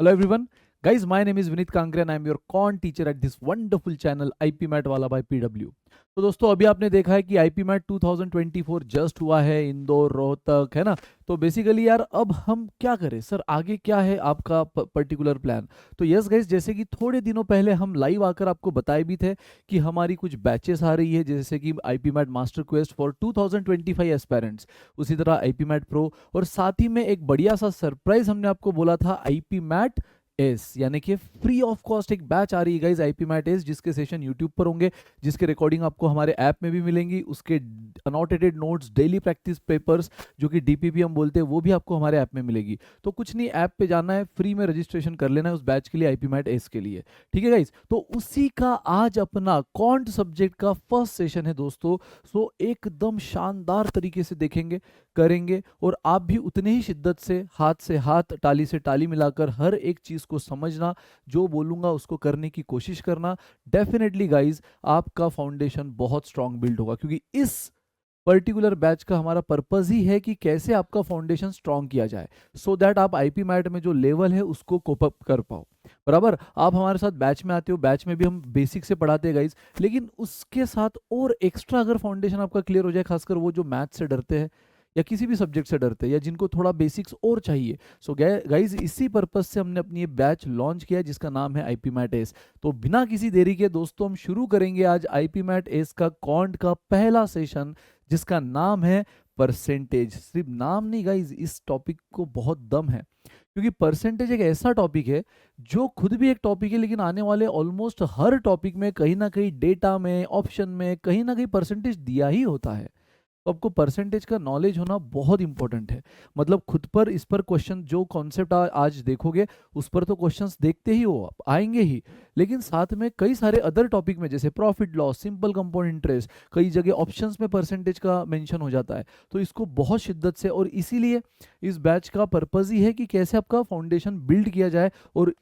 Hello everyone. Guys, my name is Vinit Kangre and I am your con teacher at this wonderful channel IP Mat वाला by PW. तो दोस्तों अभी आपने देखा है कि IP Mat 2024 जस्ट हुआ है इंदौर रोहतक, है ना। तो बेसिकली यार अब हम क्या करें सर, आगे क्या है आपका पर्टिकुलर प्लान। तो यस गाइस, जैसे कि थोड़े दिनों पहले हम लाइव आकर आपको बताए भी थे कि हमारी कुछ बैचेस आ रही है, जैसे कि IP Mat master quest for 2025 aspirants, उसी तरह IP Mat प्रो, और साथ ही में एक बढ़िया सा सरप्राइज हमने आपको बोला था IP Mat एस, यानी कि फ्री ऑफ कॉस्ट एक बैच आ रही है गाइज IP मैट एस, जिसके सेशन यूट्यूब पर होंगे, जिसके रिकॉर्डिंग आपको हमारे ऐप में भी मिलेंगी, उसके अनोटेटेड नोट्स, डेली प्रैक्टिस पेपर्स जो कि DPP हम बोलते हैं, वो भी आपको हमारे ऐप में मिलेगी। तो कुछ नहीं, ऐप पे जाना है, फ्री में रजिस्ट्रेशन कर लेना है उस बैच के लिए, IP मैट एस के लिए। ठीक है गाइज, तो उसी का आज अपना कॉन्ट सब्जेक्ट का फर्स्ट सेशन है दोस्तों। सो एकदम शानदार तरीके से देखेंगे, करेंगे, और आप भी उतने ही शिद्दत से हाथ, टाली से टाली मिलाकर हर एक चीज को समझना, जो बोलूंगा उसको करने की कोशिश करना। डेफिनेटली गाइज आपका फाउंडेशन बहुत स्ट्रांग बिल्ड होगा, क्योंकि इस पर्टिकुलर बैच का हमारा पर्पस ही है कि कैसे आपका फाउंडेशन स्ट्रांग किया जाए, सो दैट आप IP मैट में जो लेवल है उसको कोप अप कर पाओ। बराबर, आप हमारे साथ बैच में आते हो, बैच में भी हम बेसिक से पढ़ाते हैं गाइज, लेकिन उसके साथ और एक्स्ट्रा अगर फाउंडेशन आपका क्लियर हो जाए, खासकर वो जो मैथ से डरते हैं या किसी भी सब्जेक्ट से डरते हैं या जिनको थोड़ा बेसिक्स और चाहिए, सो गाइज इसी पर्पस से हमने अपनी ये बैच लॉन्च किया है, जिसका नाम है IP मैट एस। तो बिना किसी देरी के दोस्तों हम शुरू करेंगे आज IP मैट एस का कॉन्ट का पहला सेशन, जिसका नाम है परसेंटेज। सिर्फ नाम नहीं गाइज, इस टॉपिक को बहुत दम है, क्योंकि परसेंटेज एक ऐसा टॉपिक है जो खुद भी एक टॉपिक है, लेकिन आने वाले ऑलमोस्ट हर टॉपिक में कहीं ना कहीं डेटा में, ऑप्शन में कहीं ना कहीं परसेंटेज दिया ही होता है। तो आपको परसेंटेज का नॉलेज होना बहुत इंपॉर्टेंट है। मतलब खुद पर इस पर क्वेश्चन, जो कॉन्सेप्ट आज देखोगे उस पर तो क्वेश्चंस देखते ही हो, आप आएंगे ही, लेकिन साथ में कई सारे अदर टॉपिक में, जैसे profit loss, simple compound interest, कई जगह ऑप्शंस में परसेंटेज का मेंशन हो जाता है। तो इसको बहुत शिद्दत से, और इसीलिए इस बैच का पर्पज ही है कि कैसे आपका फाउंडेशन बिल्ड किया जाए, और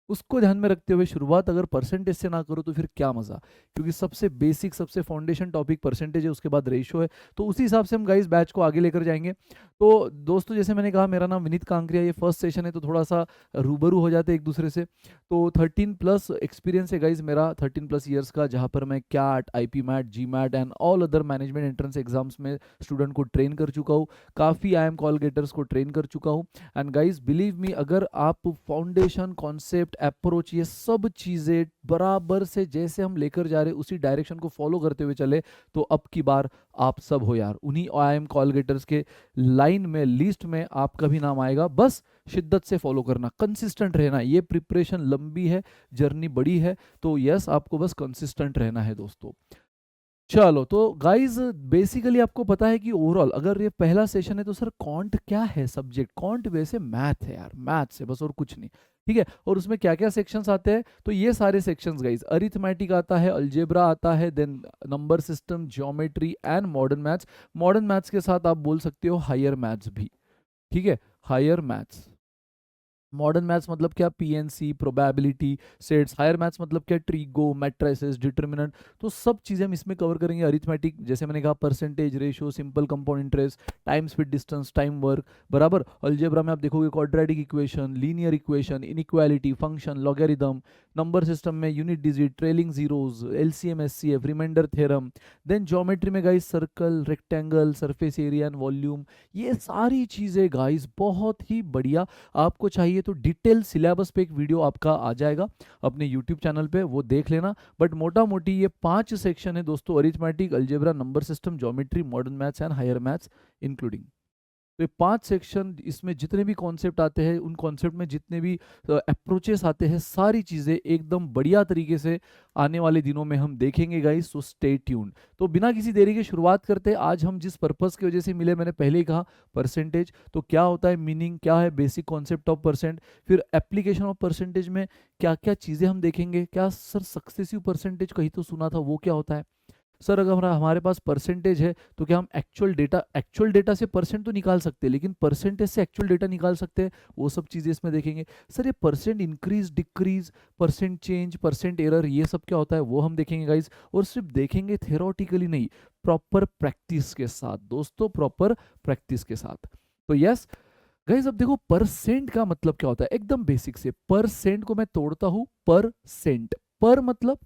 उसको ध्यान में रखते हुए शुरुआत अगर परसेंटेज से ना करो तो फिर क्या मजा, क्योंकि सबसे बेसिक, सबसे फाउंडेशन टॉपिक परसेंटेज है, उसके बाद रेशियो है। तो उसी हिसाब से हम गाइस बैच को आगे लेकर जाएंगे। तो दोस्तों, जैसे मैंने कहा, मेरा नाम विनीत कांकरिया, ये फर्स्ट सेशन है, तो थोड़ा सा रूबरू हो जाते हैं एक दूसरे से। तो 13+ एक्सपीरियंस है गाइज मेरा, 13+ ईयर्स का, जहाँ पर मैं CAT, IP MAT, GMAT and all other management entrance exams में स्टूडेंट को ट्रेन कर चुका हूँ, काफ़ी IIM कॉल गेटर्स को ट्रेन कर चुका हूँ। एंड गाइज बिलीव मी, अगर आप फाउंडेशन, कॉन्सेप्ट, अप्रोच, ये सब चीज़ें बराबर से जैसे हम लेकर जा रहे हैं, उसी डायरेक्शन को फॉलो करते हुए चले, तो अब की बार आप सब हो यार, उन्हीं IIM कॉल गेटर्स के लाइन में, लिस्ट में आपका भी नाम आएगा। बस शिद्दत से फॉलो करना, कंसिस्टेंट रहना, ये प्रिपरेशन लंबी है, जर्नी बड़ी है, तो यस आपको बस कंसिस्टेंट रहना है दोस्तों। चलो, तो गाइज बेसिकली आपको पता है कि ओवरऑल अगर ये पहला सेशन है, तो सर कॉन्ट क्या है सब्जेक्ट, कॉन्ट वैसे मैथ है यार, मैथ है बस, और कुछ नहीं। ठीक है, और उसमें क्या क्या सेक्शंस आते हैं, तो ये सारे सेक्शंस गाइज, अरिथमेटिक आता है, अलजेब्रा आता है, then number system, geometry and modern maths. Modern maths के साथ आप बोल सकते हो हायर मैथ्स भी। ठीक है, हायर मैथ्स। मॉडर्न मैथ्स मतलब क्या, PNC, probability, sets. Higher maths मतलब क्या, ट्रीगो, मैट्रिसेस, डिटर्मिनेंट। तो सब चीज़ें हम इसमें कवर करेंगे। अरिथमेटिक, जैसे मैंने कहा, percentage, ratio, simple compound interest, time, speed, distance, time, work. बराबर, अलजेब्रा में आप देखोगे quadratic equation, linear equation, inequality, function, logarithm. Number system में unit digit, trailing zeros, LCM, SCF, remainder theorem. Then geometry में guys circle, rectangle, surface area and volume. ये सारी चीज़ें guys बहुत ही बढ़िया। आपको चाहिए तो डिटेल सिलेबस पे एक वीडियो आपका आ जाएगा अपने यूट्यूब चैनल पे, वो देख लेना। बट मोटा मोटी ये 5 सेक्शन है दोस्तों, arithmetic, algebra, number system, geometry, modern maths and higher maths including. तो ये 5 सेक्शन, इसमें जितने भी कॉन्सेप्ट आते हैं, उन कॉन्सेप्ट में जितने भी अप्रोचेस आते हैं, सारी चीज़ें एकदम बढ़िया तरीके से आने वाले दिनों में हम देखेंगे गाइस, सो स्टे ट्यून्ड। तो बिना किसी देरी के शुरुआत करते हैं। आज हम जिस पर्पस की वजह से मिले, मैंने पहले ही कहा, परसेंटेज। तो क्या होता है, मीनिंग क्या है, बेसिक कॉन्सेप्ट ऑफ परसेंट, फिर एप्लीकेशन ऑफ परसेंटेज में क्या क्या चीज़ें हम देखेंगे। क्या सर सक्सेसिव परसेंटेज कहीं तो सुना था, वो क्या होता है। सर अगर हमारे पास परसेंटेज है, तो क्या हम एक्चुअल डेटा से परसेंट तो निकाल सकते हैं, लेकिन परसेंटेज से एक्चुअल डेटा निकाल सकते हैं, वो सब चीज़ें इसमें देखेंगे। सर ये percent increase, decrease, percent change, percent error, ये सब क्या होता है, वो हम देखेंगे गाइज। और सिर्फ देखेंगे थेरोटिकली नहीं, प्रॉपर प्रैक्टिस के साथ दोस्तों, प्रॉपर प्रैक्टिस के साथ। तो यस, गाइस अब देखो परसेंट का मतलब क्या होता है, एकदम बेसिक से परसेंट को मैं तोड़ता हूं परसेंट, पर मतलब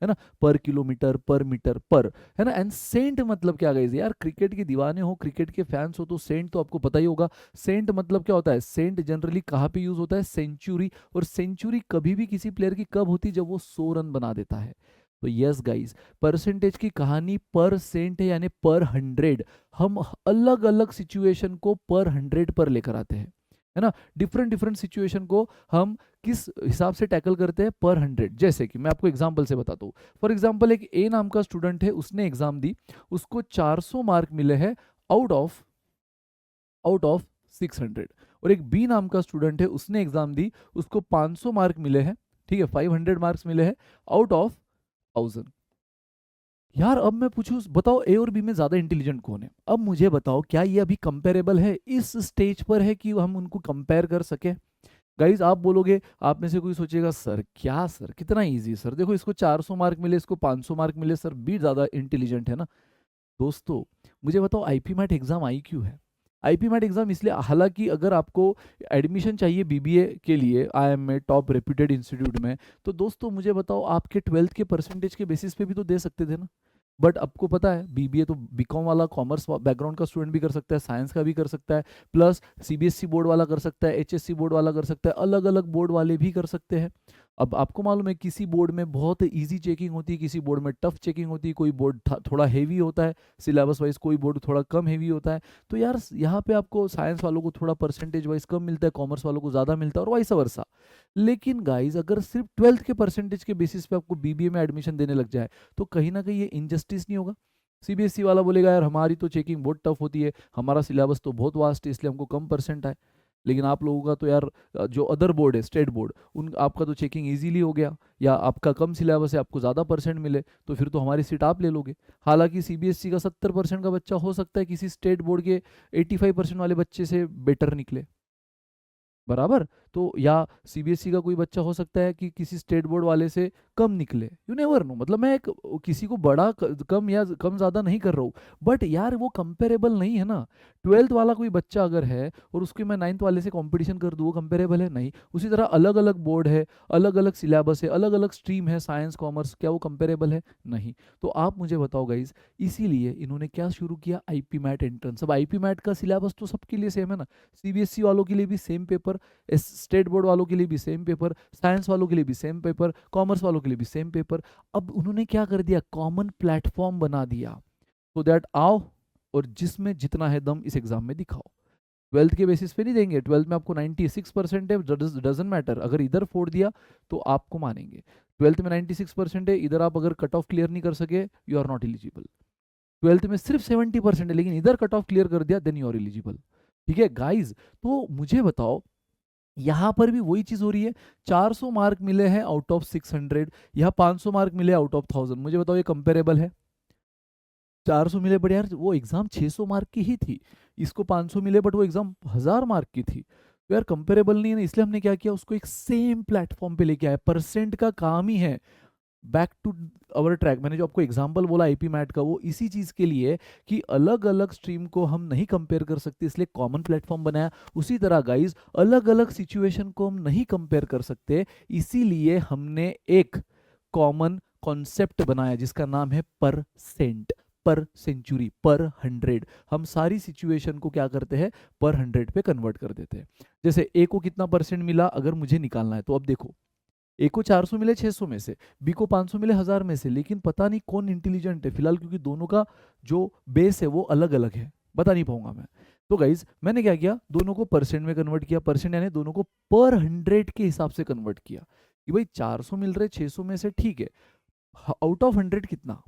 है ना, पर किलोमीटर, पर मीटर, पर, है ना। एंड सेंट मतलब क्या गाइस, यार क्रिकेट के दीवाने हो, क्रिकेट के फैंस हो तो सेंट तो आपको पता ही होगा। सेंट मतलब क्या होता है, सेंट जनरली कहाँ पे यूज होता है, सेंचुरी। और सेंचुरी कभी भी किसी प्लेयर की कब होती है, जब वो 100 रन बना देता है। तो यस गाइस, परसेंटेज की कहानी पर सेंट है, यानी पर 100। हम अलग अलग सिचुएशन को पर 100 पर लेकर आते हैं, है ना। डिफरेंट डिफरेंट सिचुएशन को हम किस हिसाब से टैकल करते हैं, पर 100। जैसे कि मैं आपको एग्जांपल से बताता हूँ। फॉर एग्जांपल एक ए नाम का स्टूडेंट है, उसने एग्जाम दी, उसको 400 मार्क मिले हैं आउट ऑफ 600। और एक बी नाम का स्टूडेंट है, उसने एग्जाम दी, उसको 500 मार्क मिले हैं, ठीक है, 500 मार्क्स मिले हैं आउट ऑफ 1000। यार अब मैं पूछूं, बताओ ए और बी में ज्यादा इंटेलिजेंट कौन है। अब मुझे बताओ, क्या ये अभी कंपेरेबल है, इस स्टेज पर है कि हम उनको कंपेयर कर सके। गाइज आप बोलोगे, आप में से कोई सोचेगा, सर क्या सर कितना इजी सर, देखो इसको 400 मार्क मिले, इसको 500 मार्क मिले, सर बी ज्यादा इंटेलिजेंट है ना। दोस्तों मुझे बताओ, आईपी मैट एग्जाम आई क्यों है। आईपी मैट एग्जाम इसलिए, हालांकि अगर आपको एडमिशन चाहिए बीबीए के लिए आईएम में, टॉप रेप्यूटेड इंस्टीट्यूट में, तो दोस्तों मुझे बताओ, आपके 12th के परसेंटेज के बेसिस पे भी तो दे सकते थे ना। बट आपको पता है, बीबीए तो बीकॉम वाला, कॉमर्स बैकग्राउंड का स्टूडेंट भी कर सकता है, साइंस का भी कर सकता है, प्लस सीबीएसई बोर्ड वाला कर सकता है, एचएससी बोर्ड वाला कर सकता है, अलग अलग बोर्ड वाले भी कर सकते हैं। अब आपको मालूम है, किसी बोर्ड में बहुत इजी चेकिंग होती है, किसी बोर्ड में टफ चेकिंग होती है, कोई बोर्ड थोड़ा हेवी होता है सिलेबस वाइज, कोई बोर्ड थोड़ा कम हेवी होता है। तो यार यहाँ पे आपको साइंस वालों को थोड़ा परसेंटेज वाइज कम मिलता है, कॉमर्स वालों को ज़्यादा मिलता है, और वाइस वर्सा। लेकिन गाइज अगर सिर्फ 12th के परसेंटेज के बेसिस पे आपको बीबीए में एडमिशन देने लग जाए, तो कहीं ना कहीं ये इनजस्टिस नहीं होगा। सीबीएसई वाला बोलेगा, यार हमारी तो चेकिंग बहुत टफ होती है, हमारा सिलेबस तो बहुत वास्ट है, इसलिए हमको कम परसेंट आए। लेकिन आप लोगों का तो यार, जो अदर बोर्ड है, स्टेट बोर्ड, उन आपका तो चेकिंग इजीली हो गया, या आपका कम सिलेबस है, आपको ज़्यादा परसेंट मिले, तो फिर तो हमारी सीट आप ले लोगे। हालांकि सीबीएसई का 70% का बच्चा हो सकता है किसी स्टेट बोर्ड के 85% वाले बच्चे से बेटर निकले, बराबर। तो या सीबीएसई का कोई बच्चा हो सकता है कि किसी स्टेट बोर्ड वाले से कम निकले, यू नेवर नो। मतलब मैं एक किसी को बड़ा कम या कम ज्यादा नहीं कर रहा हूँ, बट यार वो कंपेरेबल नहीं है ना। 12th वाला कोई बच्चा अगर है और उसके मैं 9th वाले से कंपटीशन कर दूँ, वो कंपेरेबल है नहीं। उसी तरह अलग अलग बोर्ड है, अलग अलग सिलेबस है, अलग अलग स्ट्रीम है, साइंस कॉमर्स, क्या वो कंपेरेबल है, नहीं। तो आप मुझे बताओ गाइज, इसीलिए इन्होंने क्या शुरू किया, आईपी मैट एंट्रेंस। अब आईपी मैट का सिलेबस तो सबके लिए सेम है ना, सीबीएसई वालों के लिए भी सेम पेपर, स्टेट बोर्ड वालों के लिए भी सेम पेपर, साइंस वालों के लिए भी सेम पेपर, कॉमर्स वालों के लिए भी सेम पेपर। अब उन्होंने क्या कर दिया, कॉमन प्लेटफॉर्म बना दिया, सो दैट आओ और जिसमें जितना है दम इस एग्जाम में दिखाओ। 12th के बेसिस पे नहीं देंगे, 12th में आपको 96% है, डजेंट मैटर, अगर इधर फोड़ दिया तो आपको मानेंगे। 12th में 96% है, इधर आप अगर कट ऑफ क्लियर नहीं कर सके, you are not eligible. 12th में सिर्फ 70% है, लेकिन इधर कट ऑफ क्लियर कर दिया, देन यू आर एलिजिबल। ठीक है गाइज, तो मुझे बताओ, यहां पर भी वही चीज हो रही है। 400 मार्क मिले हैं आउट ऑफ 600, यहाँ 500 मार्क मिले आउट ऑफ 1000। मुझे बताओ ये कंपेरेबल है। 400 मिले बट यार वो एग्जाम 600 मार्क की ही थी, इसको 500 मिले बट वो एग्जाम 1000 मार्क की थी, तो यार कंपेरेबल नहीं है ना। इसलिए हमने क्या किया, उसको एक सेम प्लेटफॉर्म पे लेके आया। परसेंट का काम ही है, बैक टू अवर ट्रैक, मैंने जो आपको एग्जांपल बोला आईपी मैट का, वो इसी चीज के लिए कि अलग अलग स्ट्रीम को हम नहीं कंपेयर कर सकते, इसलिए कॉमन प्लेटफॉर्म बनाया। उसी तरह गाइज अलग अलग सिचुएशन को हम नहीं कंपेयर कर सकते, इसीलिए हमने एक कॉमन कॉन्सेप्ट बनाया जिसका नाम है परसेंट, पर सेंचुरी, पर 100। हम सारी सिचुएशन को क्या करते हैं, पर 100 पे कन्वर्ट कर देते हैं। जैसे ए को कितना परसेंट मिला अगर मुझे निकालना है, तो अब देखो, ए को 400 मिले 600 में से, बी को 500 मिले 1000 में से, लेकिन पता नहीं कौन इंटेलिजेंट है फिलहाल, क्योंकि दोनों का जो बेस है वो अलग अलग है, बता नहीं पाऊंगा मैं। तो गाइज मैंने क्या किया, दोनों को परसेंट में कन्वर्ट किया, परसेंट यानी दोनों को पर 100 के हिसाब से कन्वर्ट किया, कि भाई 400 मिल रहे 600 में से, ठीक है, आउट ऑफ 100 कितना,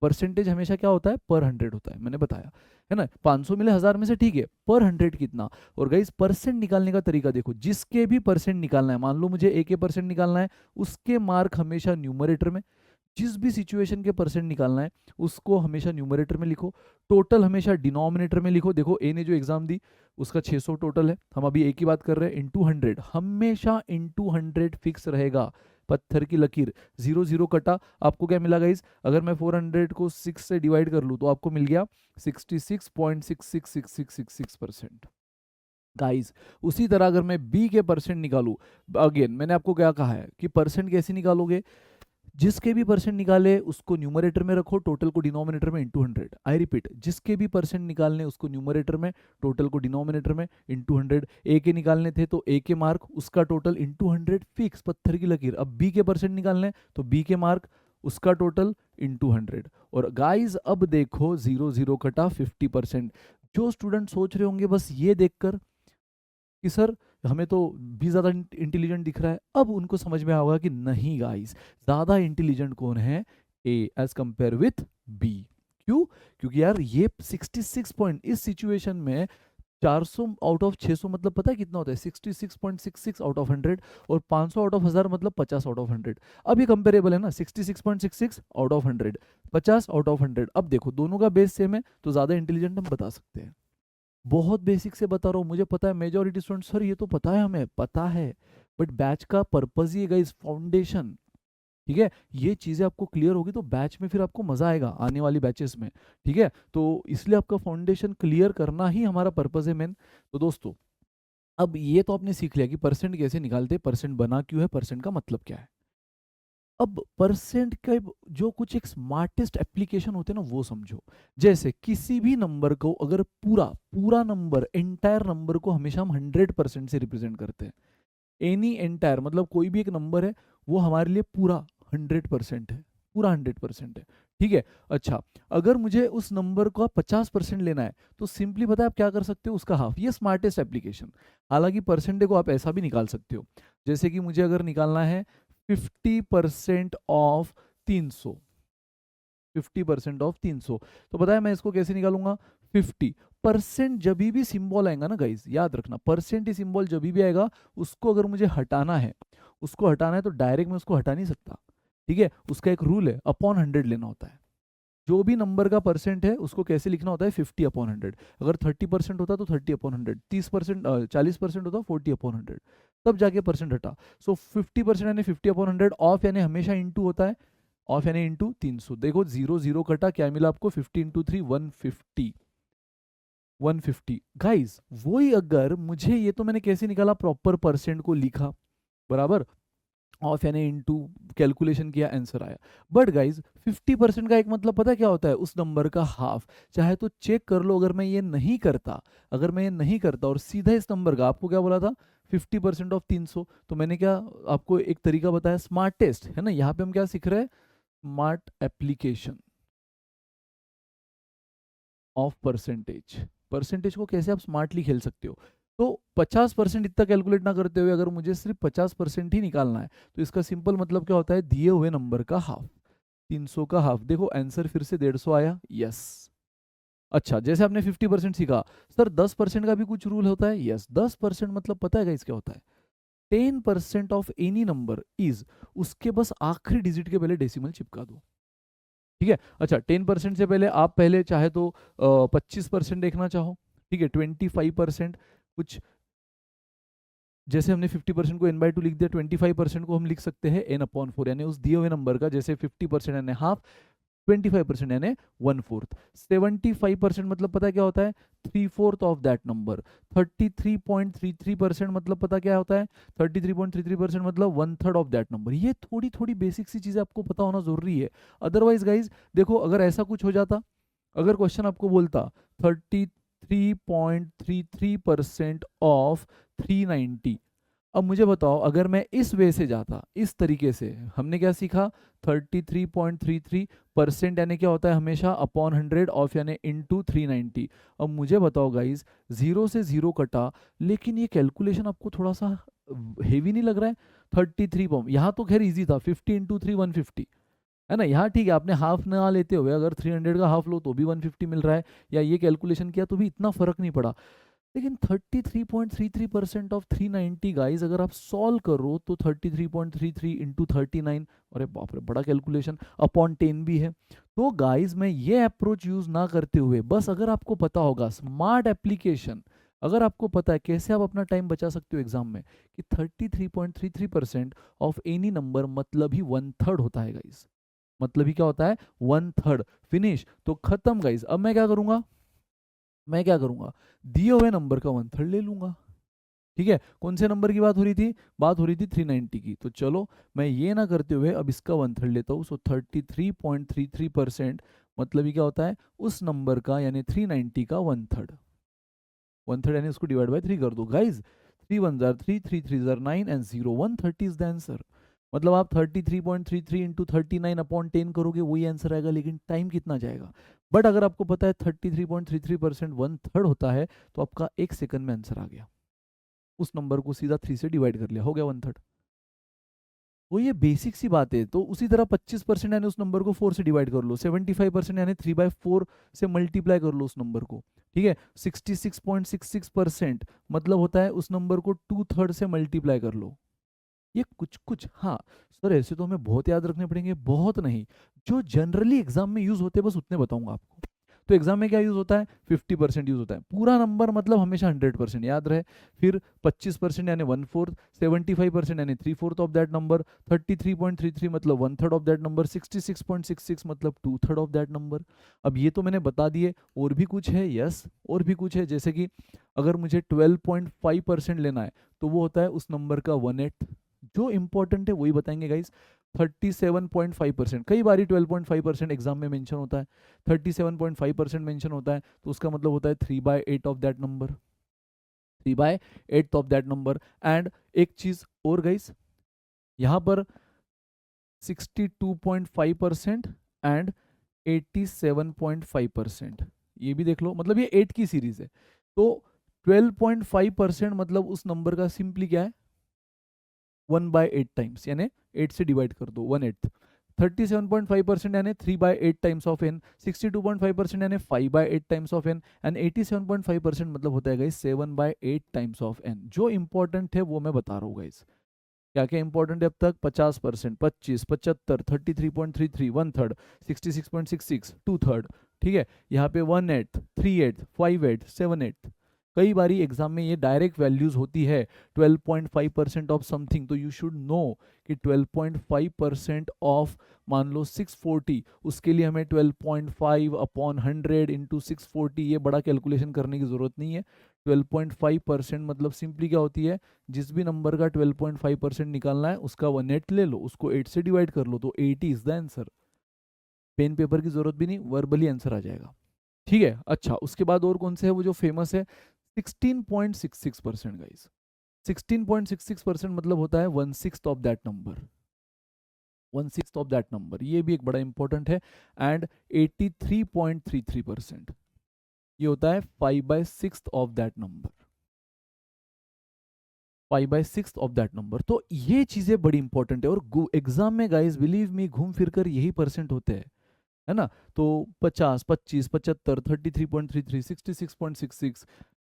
परसेंटेज हमेशा क्या होता है, पर 100 होता है, मैंने बताया, है ना। 500 मिले 1000 में से, ठीक है, पर 100 कितना। और गाइस परसेंट निकालने का तरीका देखो, जिसके भी परसेंट निकालना है, मान लो मुझे ए के परसेंट निकालना है, उसके मार्क हमेशा न्यूमरेटर में, जिस भी सिचुएशन के परसेंट निकालना है उसको हमेशा न्यूमरेटर में लिखो, टोटल हमेशा डिनोमिनेटर में लिखो। देखो ए ने जो एग्जाम दी उसका 600 टोटल है, हम अभी ए की बात कर रहे हैं, इंटू 100, हमेशा इंटू 100 फिक्स रहेगा, पत्थर की लकीर, जीरो जीरो कटा, आपको क्या मिला गाइज, अगर मैं 400 को 6 से डिवाइड कर लूँ तो आपको मिल गया 66.666666%। गाइस उसी तरह अगर मैं बी के परसेंट निकालूं, अगेन मैंने आपको क्या कहा है कि परसेंट कैसे निकालोगे, जिसके भी परसेंट निकाले उसको न्यूमरेटर में रखो, टोटल को डिनोमिनेटर में इंटू 100। आई रिपीट, जिसके भी परसेंट निकालने उसको न्यूमरेटर में, टोटल को डिनोमिनेटर में इंटू 100। ए के निकालने थे तो ए के मार्क उसका टोटल इंटू 100, फिक्स पत्थर की लकीर। अब बी के परसेंट निकालने तो बी के मार्क उसका टोटल इंटू 100। और गाइज अब देखो 0 0 कटा 50%। जो स्टूडेंट सोच रहे होंगे बस ये देखकर कि सर हमें तो बी ज़्यादा इंटेलिजेंट दिख रहा है, अब उनको समझ में आएगा कि नहीं गाइस, ज़्यादा इंटेलिजेंट कौन है, ए एज कंपेयर विथ बी। क्यों? क्योंकि यार ये 66 पॉइंट इस सिचुएशन में 400 आउट ऑफ 600 मतलब पता है कितना होता है, 66.66 आउट ऑफ 100, और 500 आउट ऑफ 1000 मतलब 50 आउट ऑफ 100। अब ये कंपेरेबल है ना, 66.66 आउट ऑफ 100, 50 आउट ऑफ 100। अब देखो दोनों का बेस सेम है तो ज़्यादा इंटेलिजेंट हम बता सकते हैं। बहुत बेसिक से बता रहा हूँ, मुझे पता है मेजोरिटी स्टूडेंट सर ये तो पता है, हमें पता है, बट बैच का पर्पज ही है गाइस फाउंडेशन। ठीक है, ये चीजें आपको क्लियर होगी तो बैच में फिर आपको मजा आएगा आने वाली बैचेस में। ठीक है, तो इसलिए आपका फाउंडेशन क्लियर करना ही हमारा पर्पज है मेन। तो दोस्तों अब ये तो आपने सीख लिया कि परसेंट कैसे निकालते, परसेंट बना क्यों है, परसेंट का मतलब क्या है। अब परसेंट का जो कुछ एक स्मार्टेस्ट एप्लीकेशन होते हैं ना वो समझो। जैसे किसी भी नंबर को अगर पूरा पूरा नंबर एंटायर नंबर को हमेशा हम 100% से रिप्रेजेंट करते हैं। एनी एंटायर मतलब कोई भी एक नंबर है वो हमारे लिए पूरा 100% है, पूरा 100% है। ठीक है, अच्छा अगर मुझे उस नंबर का 50% लेना है तो सिंपली पता है आप क्या कर सकते हो, उसका हाफ। ये स्मार्टेस्ट एप्लीकेशन। हालांकि परसेंटेज को आप ऐसा भी निकाल सकते हो, जैसे कि मुझे अगर निकालना है 50% ऑफ 300, 50% ऑफ 300, तो पता है मैं इसको कैसे निकालूंगा, 50% जब भी सिंबल आएगा ना गाइस, याद रखना परसेंट सिंबल जब भी आएगा उसको अगर मुझे हटाना है, उसको हटाना है तो डायरेक्ट मैं उसको हटा नहीं सकता। ठीक है, उसका एक रूल है, अपॉन 100 लेना होता है। जो भी नंबर का परसेंट है उसको कैसे लिखना होता है, 50/100। अगर 30% होता तो 30/100, 30% 40% होता 40/100, तब जाके परसेंट हटा। सो 50% यानी 50/100, ऑफ यानी हमेशा इंटू होता है, ऑफ यानी इंटू 300। देखो 0 0 कटा, क्या मिला आपको, 50 इंटू 3 150, 150। गाइज वही अगर मुझे, ये तो मैंने कैसे निकाला, प्रॉपर परसेंट को लिखा बराबर, ऑफ यानी इनटू, कैलकुलेशन किया, आंसर आया। बट गाइज 50% का एक मतलब पता है क्या होता है, उस नंबर का हाफ। चाहे तो चेक कर लो, अगर मैं ये नहीं करता, अगर मैं ये नहीं करता और सीधा इस नंबर का, आपको क्या बोला था 50% ऑफ 300, तो मैंने क्या आपको एक तरीका बताया, स्मार्टेस्ट है ना, यहाँ पे हम क्या सीख रहे हैं, smart application of percentage. Percentage को कैसे आप स्मार्टली खेल सकते हो। तो 50% इतना कैलकुलेट ना करते हुए अगर मुझे सिर्फ 50% ही निकालना है तो इसका सिंपल मतलब क्या होता है, दिए हुए नंबर का हाफ, 300 का हाफ। देखो आंसर फिर से 150 आया, यस। अच्छा जैसे आपने 50% सीखा, सर 10% का भी कुछ रूल होता है, यस। 10% मतलब पता है क्या होता है, 10% ऑफ एनी नंबर इज, उसके बस आखिरी डिजिट के पहले डेसिमल चिपका दो। ठीक है, अच्छा 10% से पहले आप पहले चाहे तो 25% देखना चाहो, ठीक है 25%, कुछ जैसे हमने 50% को n/2 लिख दिया, 25% को हम लिख सकते हैं n/4, यानी उस दिए हुए नंबर का, जैसे 50% यानी हाफ, 25% यानी 1/4। 75% मतलब पता है क्या होता है, 3/4 ऑफ दैट नंबर। 33.33% मतलब पता क्या होता है, 33.33% मतलब 1/3 ऑफ दैट नंबर। ये थोड़ी थोड़ी बेसिक सी चीजें आपको पता होना जरूरी है। अदरवाइज गाइज देखो, अगर ऐसा कुछ हो जाता, अगर क्वेश्चन आपको बोलता 33.33% ऑफ 390, अब मुझे बताओ अगर मैं इस वे से जाता, इस तरीके से, हमने क्या सीखा, 33.33% यानी क्या होता है, हमेशा अपॉन 100, ऑफ यानी इंटू 390। अब मुझे बताओ गाइज, 0 से 0 कटा, लेकिन ये कैलकुलेशन आपको थोड़ा सा हेवी नहीं लग रहा है, 33 यहाँ तो खैर इजी था, 50 इंटू 3 150 है ना, यहाँ ठीक है, आपने हाफ ना लेते हुए अगर 300 का हाफ लो तो भी 150 मिल रहा है, या ये कैलकुलेशन किया तो भी इतना फर्क नहीं पड़ा। लेकिन 33.33% ऑफ 390 गाइज अगर आप सॉल्व करो तो 33.33 इंटू 39, अरे बाप रे बड़ा कैलकुलेशन, अपॉन 10 भी है। तो गाइज मैं ये अप्रोच यूज ना करते हुए, बस अगर आपको पता होगा स्मार्ट एप्लीकेशन, अगर आपको पता है कैसे आप अपना टाइम बचा सकते हो एग्जाम में, कि 33.33% ऑफ एनी नंबर मतलब ही 1/3 होता है गाइज, मतलब ही क्या होता है, 1/3। फिनिश, तो खत्म गाइज। अब मैं क्या करूंगा, मैं क्या करूंगा, दिए हुए नंबर का 1/3 ले लूंगा। ठीक है, कौन से नंबर की बात हो रही थी? बात हो रही थी 390 की। तो चलो मैं ये ना करते हुए अब इसका 1/3 लेता हूँ। सो 33.33% मतलब ये क्या होता है? उस नंबर का यानी 390 का 1/3। 1/3 यानी उसको डिवाइड बाय 3 कर दो guys. 3 1 jar 3, 3 3 jar 9 and 0 130 is the answer. मतलब आप 33.33 इंटू 39/10 करोगे वही आंसर आएगा, लेकिन टाइम कितना जाएगा? बट अगर आपको पता है 33.33% 1/3 होता है, तो आपका 1 सेकंड में आंसर आ गया। उस नंबर को सीधा 3 से डिवाइड कर लिया, हो गया 1/3। वो ये बेसिक सी बात है। तो उसी तरह 25% यानी उस नंबर को 4 से डिवाइड कर लो, 75% यानी 3/4 से मल्टीप्लाई कर लो उस नंबर को। ठीक है, 66.66% मतलब होता है उस नंबर को 2/3 से मल्टीप्लाई कर लो। ये कुछ कुछ, हाँ सर ऐसे तो हमें बहुत याद रखने पड़ेंगे, बहुत नहीं, जो जनरली एग्जाम में यूज होते हैं बस उतने बताऊंगा आपको। तो एग्जाम में क्या यूज होता है? 50% यूज होता है। पूरा नंबर मतलब हमेशा 100% याद रहे। फिर 25% यानी 1/4, 75% यानी 3/4 ऑफ दैट नंबर, 33.33 मतलब 1/3 ऑफ दैट नंबर, 66.66 मतलब 2/3 ऑफ दैट नंबर। अब ये तो मैंने बता दिए, और भी कुछ है? यस, और भी कुछ है। जैसे कि अगर मुझे 12.5% लेना है तो वो होता है उस नंबर का 1/8। जो इंपॉर्टेंट है वही बताएंगे गाइस। 37.5%, कई बार 12.5% एग्जाम में मेंशन होता है, 37.5% मेंशन होता है, तो उसका मतलब होता है 3/8 of that number, 3/8 of that number. And एक चीज और गाइस, यहाँ पर 62.5% एंड 87.5%, ये भी देख लो, मतलब ये 8 की सीरीज है। तो 12.5% मतलब उस नंबर का सिंपली क्या है? 1/8 टाइम्स, यानी 8 से डिवाइड कर दो, 1/8। 37.5% यानी 3/8 टाइम्स ऑफ एन, 62.5% यानी 5/8 टाइम्स ऑफ एन, एंड 87.5% मतलब होता है गाइस 7/8 टाइम्स ऑफ एन। जो इंपॉर्टेंट है वो मैं बता रहा हूँ गाइस। क्या क्या इंपॉर्टेंट है अब तक? 50%, 25, 75, 33.33, 1/3, 66.66, 2/3। ठीक है, यहाँ पे 1/8, 3/8, 5/8, 7/8। कई बारी एग्जाम में ये डायरेक्ट वैल्यूज होती है 12.5% ऑफ समथिंग, तो यू शुड नो कि 12.5% ऑफ, मान लो 640, उसके लिए हमें 12.5/100 इंटू 640, ये बड़ा कैलकुलेशन करने की जरूरत नहीं है। 12.5% मतलब सिंपली क्या होती है? जिस भी नंबर का 12.5% निकालना है उसका 1/8 ले लो, उसको 8 से डिवाइड कर लो, तो 80 is the answer. Pen paper की जरूरत भी नहीं, वर्बली आंसर आ जाएगा। ठीक है, अच्छा उसके बाद और कौन से है वो जो फेमस है? 16.66% गाइस। 16.66% मतलब होता है 1/6 of that number, 1/6 of that number, ये भी एक बड़ा इंपॉर्टेंट है। एंड 83.33% ये होता है 5/6 of that number, 5/6 of that number. तो ये चीजें बड़ी इंपॉर्टेंट है, और एग्जाम में गाइस बिलीव मी घूम फिर कर यही परसेंट होते हैं, है ना? तो 50, 25, 75, 33.33, 66.66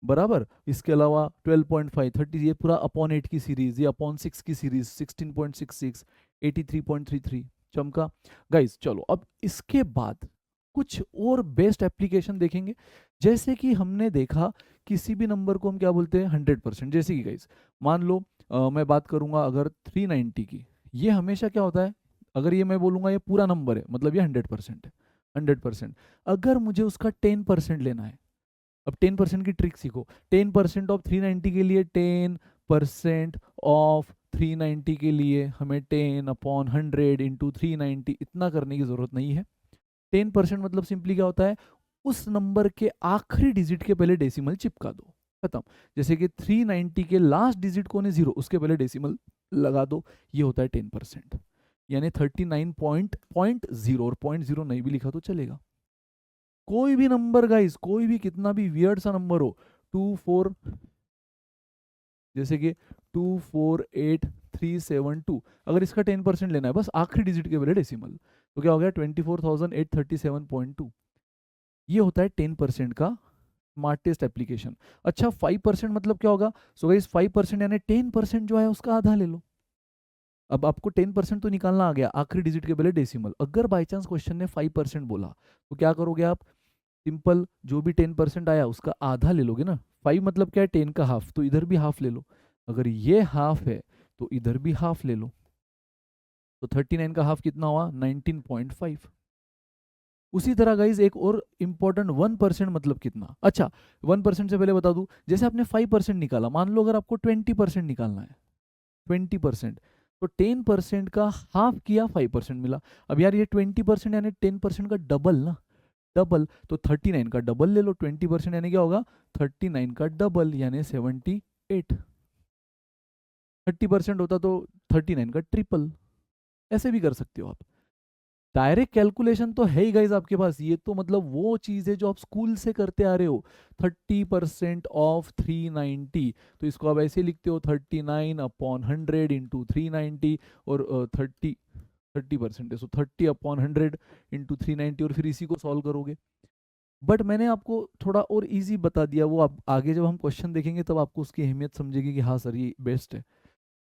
बराबर। इसके अलावा 12.5, 30, ये पूरा अपॉन 8 की सीरीज, ये अपॉन 6 की सीरीज, 16.66, 83.33, चमका। गाइस चलो अब इसके बाद कुछ और बेस्ट एप्लीकेशन देखेंगे। जैसे कि हमने देखा किसी भी नंबर को हम क्या बोलते हैं? 100%। जैसे कि गाइस मान लो मैं बात करूंगा अगर 390 की, ये हमेशा क्या होता है? अगर ये मैं बोलूंगा ये पूरा नंबर है मतलब ये 100% है, 100%। अगर मुझे उसका 10% लेना है, अब 10% की ट्रिक सीखो। 10% ऑफ 390 के लिए, 10% ऑफ 390 के लिए हमें 10/100 इंटू 390 इतना करने की जरूरत नहीं है। 10% मतलब सिंपली क्या होता है? उस नंबर के आखिरी डिजिट के पहले डेसिमल चिपका दो, खत्म। जैसे कि 390 के लास्ट डिजिट कौन है? 0, उसके पहले डेसिमल लगा दो, ये होता है 10%। यानी 39.0, और 0.0 नहीं भी लिखा तो चलेगा। कोई भी नंबर गाइस, कोई भी कितना भी वियर्ड सा नंबर हो, 24, जैसे कि 248372, अगर इसका 10% लेना है बस आखिरी डिजिट के पहले डेसिमल, तो क्या हो गया? 24,837.2। ये होता है 10% का स्मार्टेस्ट एप्लीकेशन। अच्छा 5% मतलब क्या होगा? सो गाइस 5% यानी 10% जो है उसका आधा ले लो। अब आपको 10% तो निकालना आ गया, आखिरी डिजिट के पहले डेसिमल। अगर बाई चांस क्वेश्चन ने 5% बोला तो क्या करोगे आप? सिंपल, जो भी 10% आया उसका आधा ले लोगे ना। 5 मतलब क्या है? 10 का हाफ, तो इधर भी हाफ ले लो। अगर ये हाफ है तो इधर भी हाफ ले लो। तो 39 का हाफ कितना हुआ? 19.5। उसी तरह गाइज एक और इंपॉर्टेंट 1% मतलब कितना। अच्छा 1% से पहले बता दूं, जैसे आपने 5% निकाला, मान लो अगर आपको 20% निकालना है, 20%, तो 10% का हाफ किया 5% मिला। अब यार ये 20% यानी 10% का डबल ना, डबल, तो 39 का डबल ले लो, 20% यानी क्या होगा 39 का डबल यानी 78। 30% होता तो 39 का ट्रिपल। ऐसे भी कर सकते हो आप। डायरेक्ट कैलकुलेशन तो है ही गाइज आपके पास, ये तो मतलब वो चीज है जो आप स्कूल से करते आ रहे हो। 30% ऑफ 390, तो इसको आप ऐसे लिखते हो 39/100 इंटू 390, और 30% है, सो 30/100 इंटू 390, और फिर इसी को सॉल्व करोगे। बट मैंने आपको थोड़ा और इजी बता दिया, वो आप आगे जब हम क्वेश्चन देखेंगे तब आपको उसकी अहमियत समझेगी कि हाँ सर ये बेस्ट है।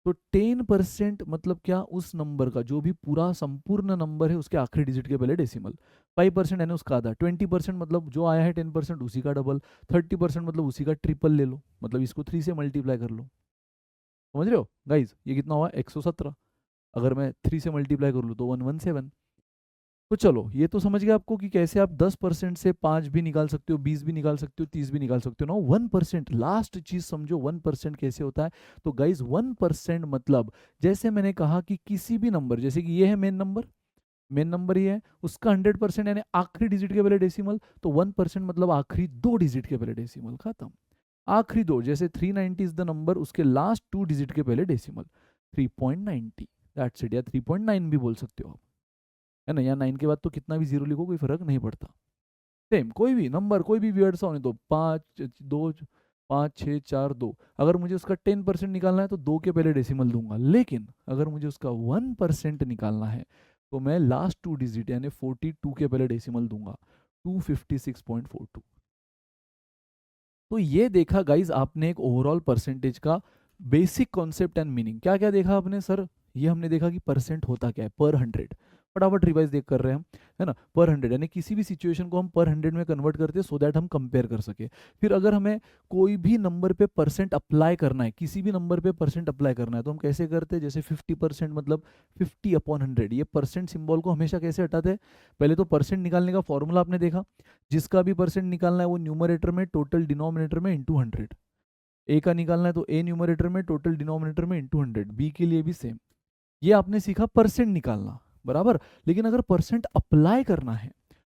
तो 10% मतलब क्या, उस नंबर का जो भी पूरा संपूर्ण नंबर है उसके आखिरी डिजिट के पहले डेसिमल। 5% यानी उसका आधा। 20% मतलब जो आया है 10% उसी का डबल। 30% मतलब उसी का ट्रिपल ले लो, मतलब इसको 3 से मल्टीप्लाई कर लो। समझ रहे हो गाइज, ये कितना हुआ 117। अगर मैं 3 से मल्टीप्लाई कर लूँ तो 117। तो चलो ये तो समझ गए आपको कि कैसे आप 10% से 5 भी निकाल सकते हो, 20 भी निकाल सकते हो, 30 भी निकाल सकते हो ना। 1% लास्ट चीज समझो, 1% कैसे होता है। तो गाइज 1% मतलब, जैसे मैंने कहा कि किसी भी नंबर, जैसे कि ये है मेन नंबर, मेन नंबर ये है, उसका 100% यानी आखिरी डिजिट के पहले डेसिमल, तो 1% मतलब आखिरी 2 डिजिट के पहले डेसिमल, खत्म। आखिरी दो, जैसे 390 इज द नंबर, उसके लास्ट 2 डिजिट के पहले डेसिमल 3.90, दैट्स इट। या 3.9 भी बोल सकते हो आप, है ना। यहाँ 9 के बाद तो कितना भी जीरो लिखो कोई फर्क नहीं पड़ता। सेम कोई भी नंबर, कोई भी वियर्ड सा होने दो, 5 2 5 6 4 2, अगर मुझे उसका 10% निकालना है तो 2 के पहले डेसिमल दूंगा, लेकिन अगर मुझे उसका 1% निकालना है तो मैं लास्ट 2 डिजिट यानी 42 के पहले डेसिमल दूंगा, 256.42। तो ये देखा गाइज आपने एक ओवरऑल परसेंटेज का बेसिक कॉन्सेप्ट एंड मीनिंग। क्या क्या देखा आपने सर, ये हमने देखा कि परसेंट होता क्या है, पर 100। फटाफट रिवाइज देख कर रहे हैं हम, है ना। पर 100 यानी किसी भी सिचुएशन को हम पर 100 में कन्वर्ट करते हैं सो दैट हम कंपेयर कर सके। फिर अगर हमें कोई भी नंबर पे परसेंट अप्लाई करना है, किसी भी नंबर पे परसेंट अप्लाई करना है, तो हम कैसे करते हैं, जैसे 50% मतलब 50/100, ये परसेंट सिंबल को हमेशा कैसे हटाते हैं। पहले तो परसेंट निकालने का फॉर्मूला आपने देखा, जिसका भी परसेंट निकालना है वो न्यूमरेटर में टोटल डिनोमिनेटर में इंटू 100। ए का निकालना है तो ए न्यूमरेटर में टोटल डिनोमिनेटर में इंटू 100। बी के लिए भी सेम। ये आपने सीखा परसेंट निकालना, बराबर। लेकिन अगर परसेंट अप्लाई करना है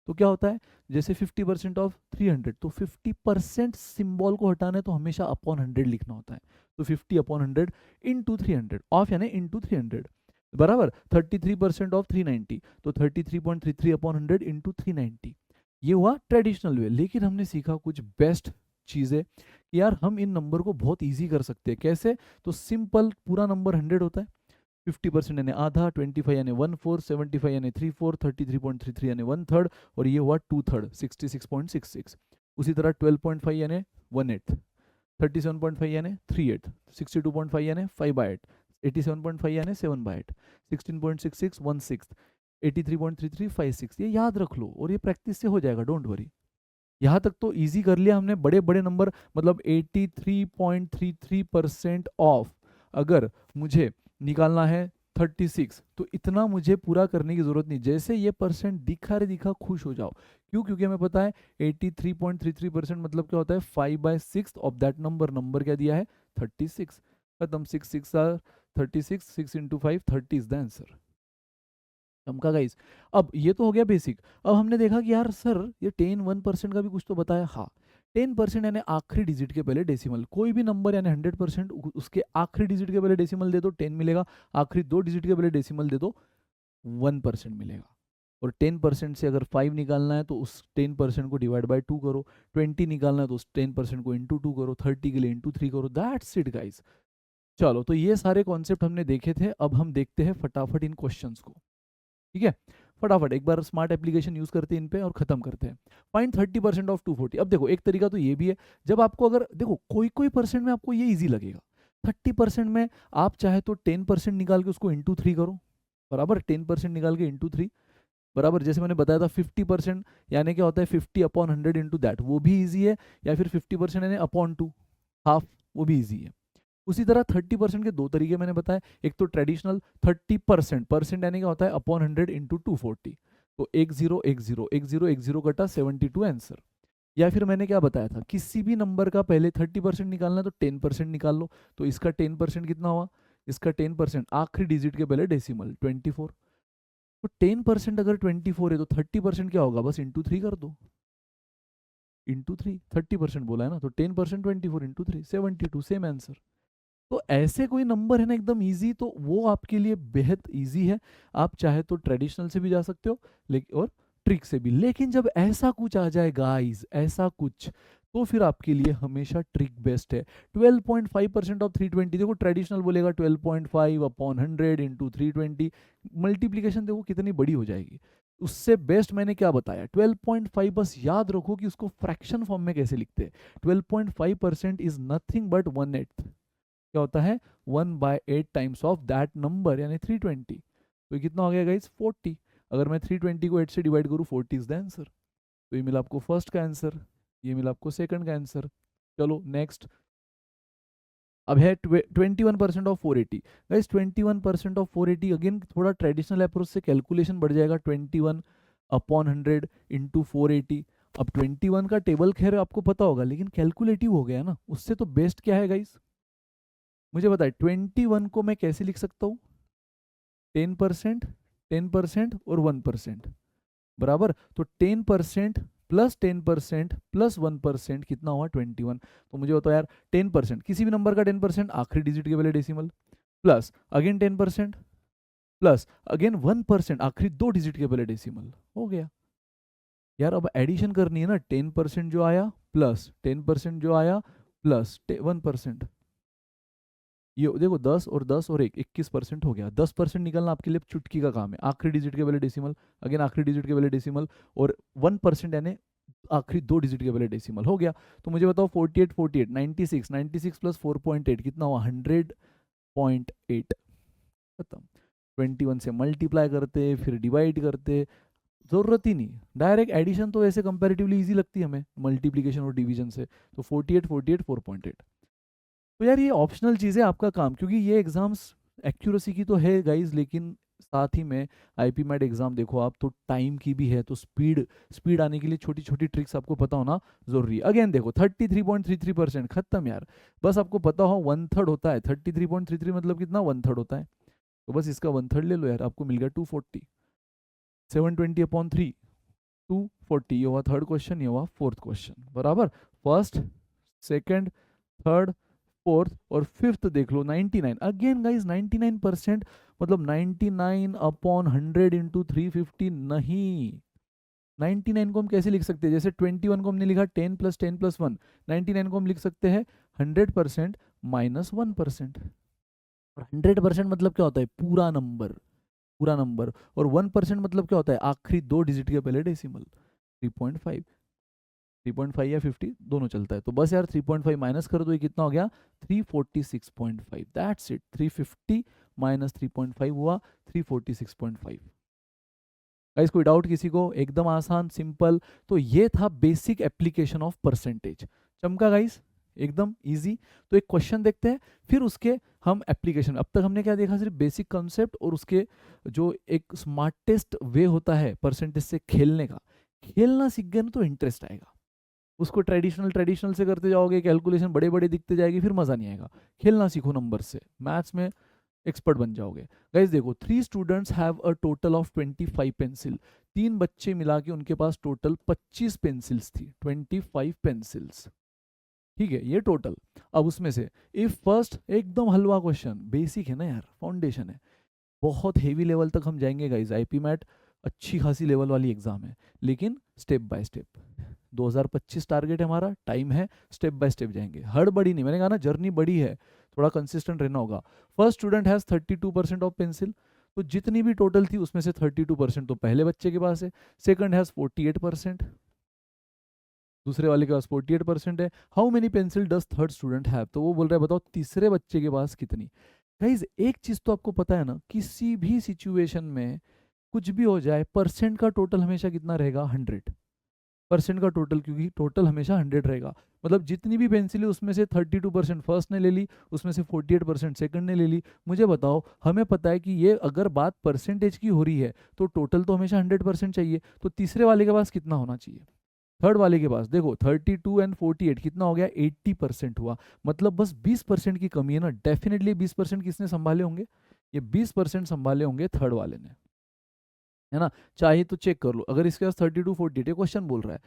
तो क्या होता है, जैसे 50%ऑफ 300, तो 50% सिंबल को हटाना है तो हमेशा अपॉन 100 लिखना होता है। तो 50/100 इंटू 300, ऑफ यानी इंटू 300, बराबर। 33%ऑफ 390, तो 33.33/100 इंटू 390। ये हुआ ट्रेडिशनल वे। लेकिन हमने सीखा कुछ बेस्ट चीज़ें कि यार हम इन नंबर को बहुत ईजी कर सकते हैं। कैसे, तो सिंपल, पूरा नंबर 100 होता है, 50% यानी आधा, 25 यानी 1/4, 75 यानी 3/4, 33.33 यानी 1/3, और ये हुआ 2/3, 66.66। उसी तरह 12.5 यानी 1/8, 37.5 यानी 3/8, 62.5 यानी 5/8, 87.5 यानी 7/8, 16.66 1/6, 83.33 5/6। ये याद रख लो और ये प्रैक्टिस से हो जाएगा, डोंट वरी। यहाँ तक तो इजी कर लिया हमने, बड़े बड़े नंबर, मतलब 83.33% ऑफ अगर मुझे निकालना है 36, तो इतना मुझे पूरा करने की जरूरत नहीं। जैसे ये परसेंट दिखा रे दिखा खुश हो जाओ। क्यों, क्योंकि हमें पता है 83.33% मतलब क्या होता है 5/6 ऑफ दैट नंबर। नंबर क्या दिया है 36, खत्म। 6 6 are 36, 6 into 5 30 is the answer. चमका गाइस। अब ये तो हो गया बेसिक। अब हमने देखा कि यार सर ये 1% का भी कुछ तो बताया। हाँ, 10% यानी आखिरी डिजिट के पहले डेसिमल। कोई भी नंबर यानी 100% उसके आखिरी डिजिट के पहले डेसिमल दे दो 10 मिलेगा, आखिरी 2 डिजिट के पहले डेसिमल दे दो 1% मिलेगा। और 10% से अगर 5 निकालना है तो उस 10% को डिवाइड बाय 2 करो, 20 निकालना है तो उस 10% को इंटू 2 करो, 30 के लिए इंटू 3 करो, दैट्स इट गाइस। चलो, तो ये सारे कॉन्सेप्ट हमने देखे थे। अब हम देखते हैं फटाफट इन क्वेश्चंस को, ठीक है। फटाफट एक बार स्मार्ट एप्लीकेशन यूज करते हैं इन पे और खत्म करते हैं। फाइंड 30%ऑफ 240। अब देखो एक तरीका तो ये भी है, जब आपको अगर देखो कोई कोई परसेंट में आपको ये इजी लगेगा। 30% में आप चाहे तो 10% निकाल के उसको इंटू 3 करो, बराबर। 10% निकाल के इंटू 3, बराबर। जैसे मैंने बताया था 50% यानी क्या होता है 50/100 इंटू दैट, वो भी ईजी है। या फिर 50% यानी अपॉन 2, हाफ, वो भी ईजी है। उसी तरह 30% के दो तरीके मैंने बताए। एक तो ट्रेडिशनल 30%, परसेंट यानी क्या होता है अपॉन 100 इंटू 240। तो 1 0 कटा 72 आंसर। या फिर मैंने क्या बताया था, किसी भी नंबर का पहले 30% निकालना है तो 10% निकाल लो। तो इसका 10% कितना हुआ, इसका 10% आखिरी डिजिट के पहले डेसिमल 24। तो 10% अगर 24 है तो 30% क्या होगा, बस इंटू 3 कर दो, इंटू 3, 30% बोला है ना, तो 10% 24 इंटू 3 72, सेम आंसर। तो ऐसे कोई नंबर है ना एकदम इजी, तो वो आपके लिए बेहद इजी है। आप चाहे तो ट्रेडिशनल से भी जा सकते हो, लेकिन और ट्रिक से भी। लेकिन जब ऐसा कुछ आ जाए गाइस, ऐसा कुछ, तो फिर आपके लिए हमेशा ट्रिक बेस्ट है। 12.5% ऑफ 320, देखो ट्रेडिशनल बोलेगा 12.5 अपॉन 100 इंटू 320, मल्टीप्लीकेशन देखो कितनी बड़ी हो जाएगी। उससे बेस्ट मैंने क्या बताया, 12.5, बस याद रखो कि उसको फ्रैक्शन फॉर्म में कैसे लिखते हैं। 12.5% इज नथिंग बट 1/8, क्या होता है 1/8 टाइम्स ऑफ दैट नंबर, यानी 320। तो ये कितना हो गया गाइस, 40। अगर मैं 320 को 8 से डिवाइड करूँ, 40 इज द आंसर। तो ये मिला आपको फर्स्ट का आंसर, ये मिला आपको सेकंड का आंसर। चलो नेक्स्ट। अब है 21% ऑफ 480। गाइस 21% ऑफ 480, अगेन थोड़ा ट्रेडिशनल अप्रोच से कैलकुलेशन बढ़ जाएगा, 21 अपॉन 100 इंटू 480। अब 21 का टेबल खैर आपको पता होगा, लेकिन कैलकुलेटिव हो गया ना, उससे तो बेस्ट क्या है गाइस, मुझे बताए 21 को मैं कैसे लिख सकता हूँ, 10%, 10% और 1% बराबर। तो 10% प्लस 10% प्लस 1% कितना हुआ 21। तो मुझे बताओ यार, 10%, किसी भी नंबर का 10% आखिरी डिजिट के पहले decimal, plus again 10%, plus again 1% आखिरी दो डिजिट के पहले डेसिमल, हो गया। यार अब एडिशन करनी है ना, 10% जो आया प्लस 10% जो आया प्लस 1%, ये देखो 10 और 10 और 1, 21% हो गया। 10% निकलना आपके लिए चुटकी का काम है, आखिरी डिजिट के पहले डेसिमल, अगेन आखिरी डिजिट के पहले डेसिमल, और 1% यानी आखिरी दो डिजिट के पहले डेसिमल, हो गया। तो मुझे बताओ 48 48 96 96 प्लस 4.8 कितना हुआ 100.8, खत्म। 21 से मल्टीप्लाई करते फिर डिवाइड करते, जरूरत ही नहीं, डायरेक्ट एडिशन तो ऐसे कंपैरेटिवली इजी लगती है हमें मल्टीप्लिकेशन और डिवीजन से। तो 48 48 4.8। तो यार ये ऑप्शनल चीज़ है आपका काम, क्योंकि ये एग्जाम्स एक्यूरेसी की तो है गाइज, लेकिन साथ ही में आईपी मैट एग्जाम देखो आप, तो टाइम की भी है, तो स्पीड स्पीड आने के लिए छोटी छोटी ट्रिक्स आपको पता होना जरूरी है। अगेन देखो 33.33%, खत्म यार। बस आपको पता हो 1/3 होता है, 33.33 मतलब कितना 1/3 होता है, तो बस इसका 1/3 ले लो यार, आपको मिल गया 240। 720/3, 240, ये हुआ थर्ड क्वेश्चन, ये हुआ फोर्थ क्वेश्चन, बराबर। फर्स्ट, सेकंड, थर्ड, फोर्थ और फिफ्थ देख लो 99। अगेन गाइज 99% मतलब 99/100 इंटू 350 नहीं। 99 को हम कैसे लिख सकते हैं, जैसे 21 को हमने लिखा 10 प्लस 10 प्लस 1, 99 को हम लिख सकते हैं 100% माइनस 1%। 100% मतलब क्या होता है, पूरा नंबर, पूरा नंबर। और 1% मतलब क्या होता है, आखिरी दो डिजिट के पहले डेसिमल। 3.5, 3.5 या 50 दोनों चलता है, तो बस यार 3.5 माइनस कर दो, ये कितना हो गया 346.5, दैट्स इट। 350 माइनस 3.5 हुआ 346.5। गाइस कोई डाउट किसी को, एकदम आसान सिंपल। तो ये था बेसिक एप्लीकेशन ऑफ परसेंटेज, चमका गाइस, एकदम इजी। तो एक क्वेश्चन देखते हैं, फिर उसके हम एप्लीकेशन। अब तक हमने क्या देखा, सिर्फ बेसिक कॉन्सेप्ट और उसके जो एक स्मार्टेस्ट वे होता है परसेंटेज से खेलने का। खेलना सीख गए ना तो इंटरेस्ट आएगा, उसको ट्रेडिशनल ट्रेडिशनल से करते जाओगे, कैलकुलेशन बड़े बड़े दिखते जाएगी, फिर मजा नहीं आएगा। खेलना सीखो नंबर से, मैथ्स में एक्सपर्ट बन जाओगे। गाइस देखो 3 students have a total of 25 pencil, 3 बच्चे मिला के उनके पास टोटल 25 पेंसिल्स थी, 25 पेंसिल्स, ठीक है ये टोटल। अब उसमें से इफ फर्स्ट, एकदम हलवा क्वेश्चन, बेसिक है ना यार, फाउंडेशन है, बहुत हेवी लेवल तक हम जाएंगे गाइस। आईपी मैट अच्छी खासी लेवल वाली एग्जाम है, लेकिन स्टेप बाय स्टेप। 2025 टारगेट है हमारा, टाइम है, स्टेप बाय स्टेप जाएंगे, हड़बड़ी नहीं, मैंने कहा ना जर्नी बड़ी है, थोड़ा कंसिस्टेंट रहना होगा। First student has 32% of pencil, तो जितनी भी टोटल थी उसमें से 32% तो पहले बच्चे के पास है। सेकंड हैज 48%, दूसरे वाले के पास 48% है। How many pencil does third student have, तो वो बोल रहा है बताओ तीसरे बच्चे के पास कितनी। गाइज एक चीज तो आपको पता है ना, किसी भी सिचुएशन में कुछ भी हो जाए, परसेंट का टोटल हमेशा कितना रहेगा 100। परसेंट का टोटल, क्योंकि टोटल हमेशा 100 रहेगा। मतलब जितनी भी पेंसिल है उसमें से 32% फर्स्ट ने ले ली, उसमें से 48% सेकंड ने ले ली। मुझे बताओ, हमें पता है कि ये अगर बात परसेंटेज की हो रही है तो टोटल तो हमेशा 100% चाहिए, तो तीसरे वाले के पास कितना होना चाहिए? थर्ड वाले के पास देखो 32 एंड 48 कितना हो गया? 80% हुआ। मतलब बस 20% की कमी है ना। डेफिनेटली 20% किसने संभाले होंगे? ये 20% संभाले होंगे थर्ड वाले ने, है ना। चाहे तो चेक कर लो, अगर इसके पास 32 48 क्वेश्चन बोल रहा है,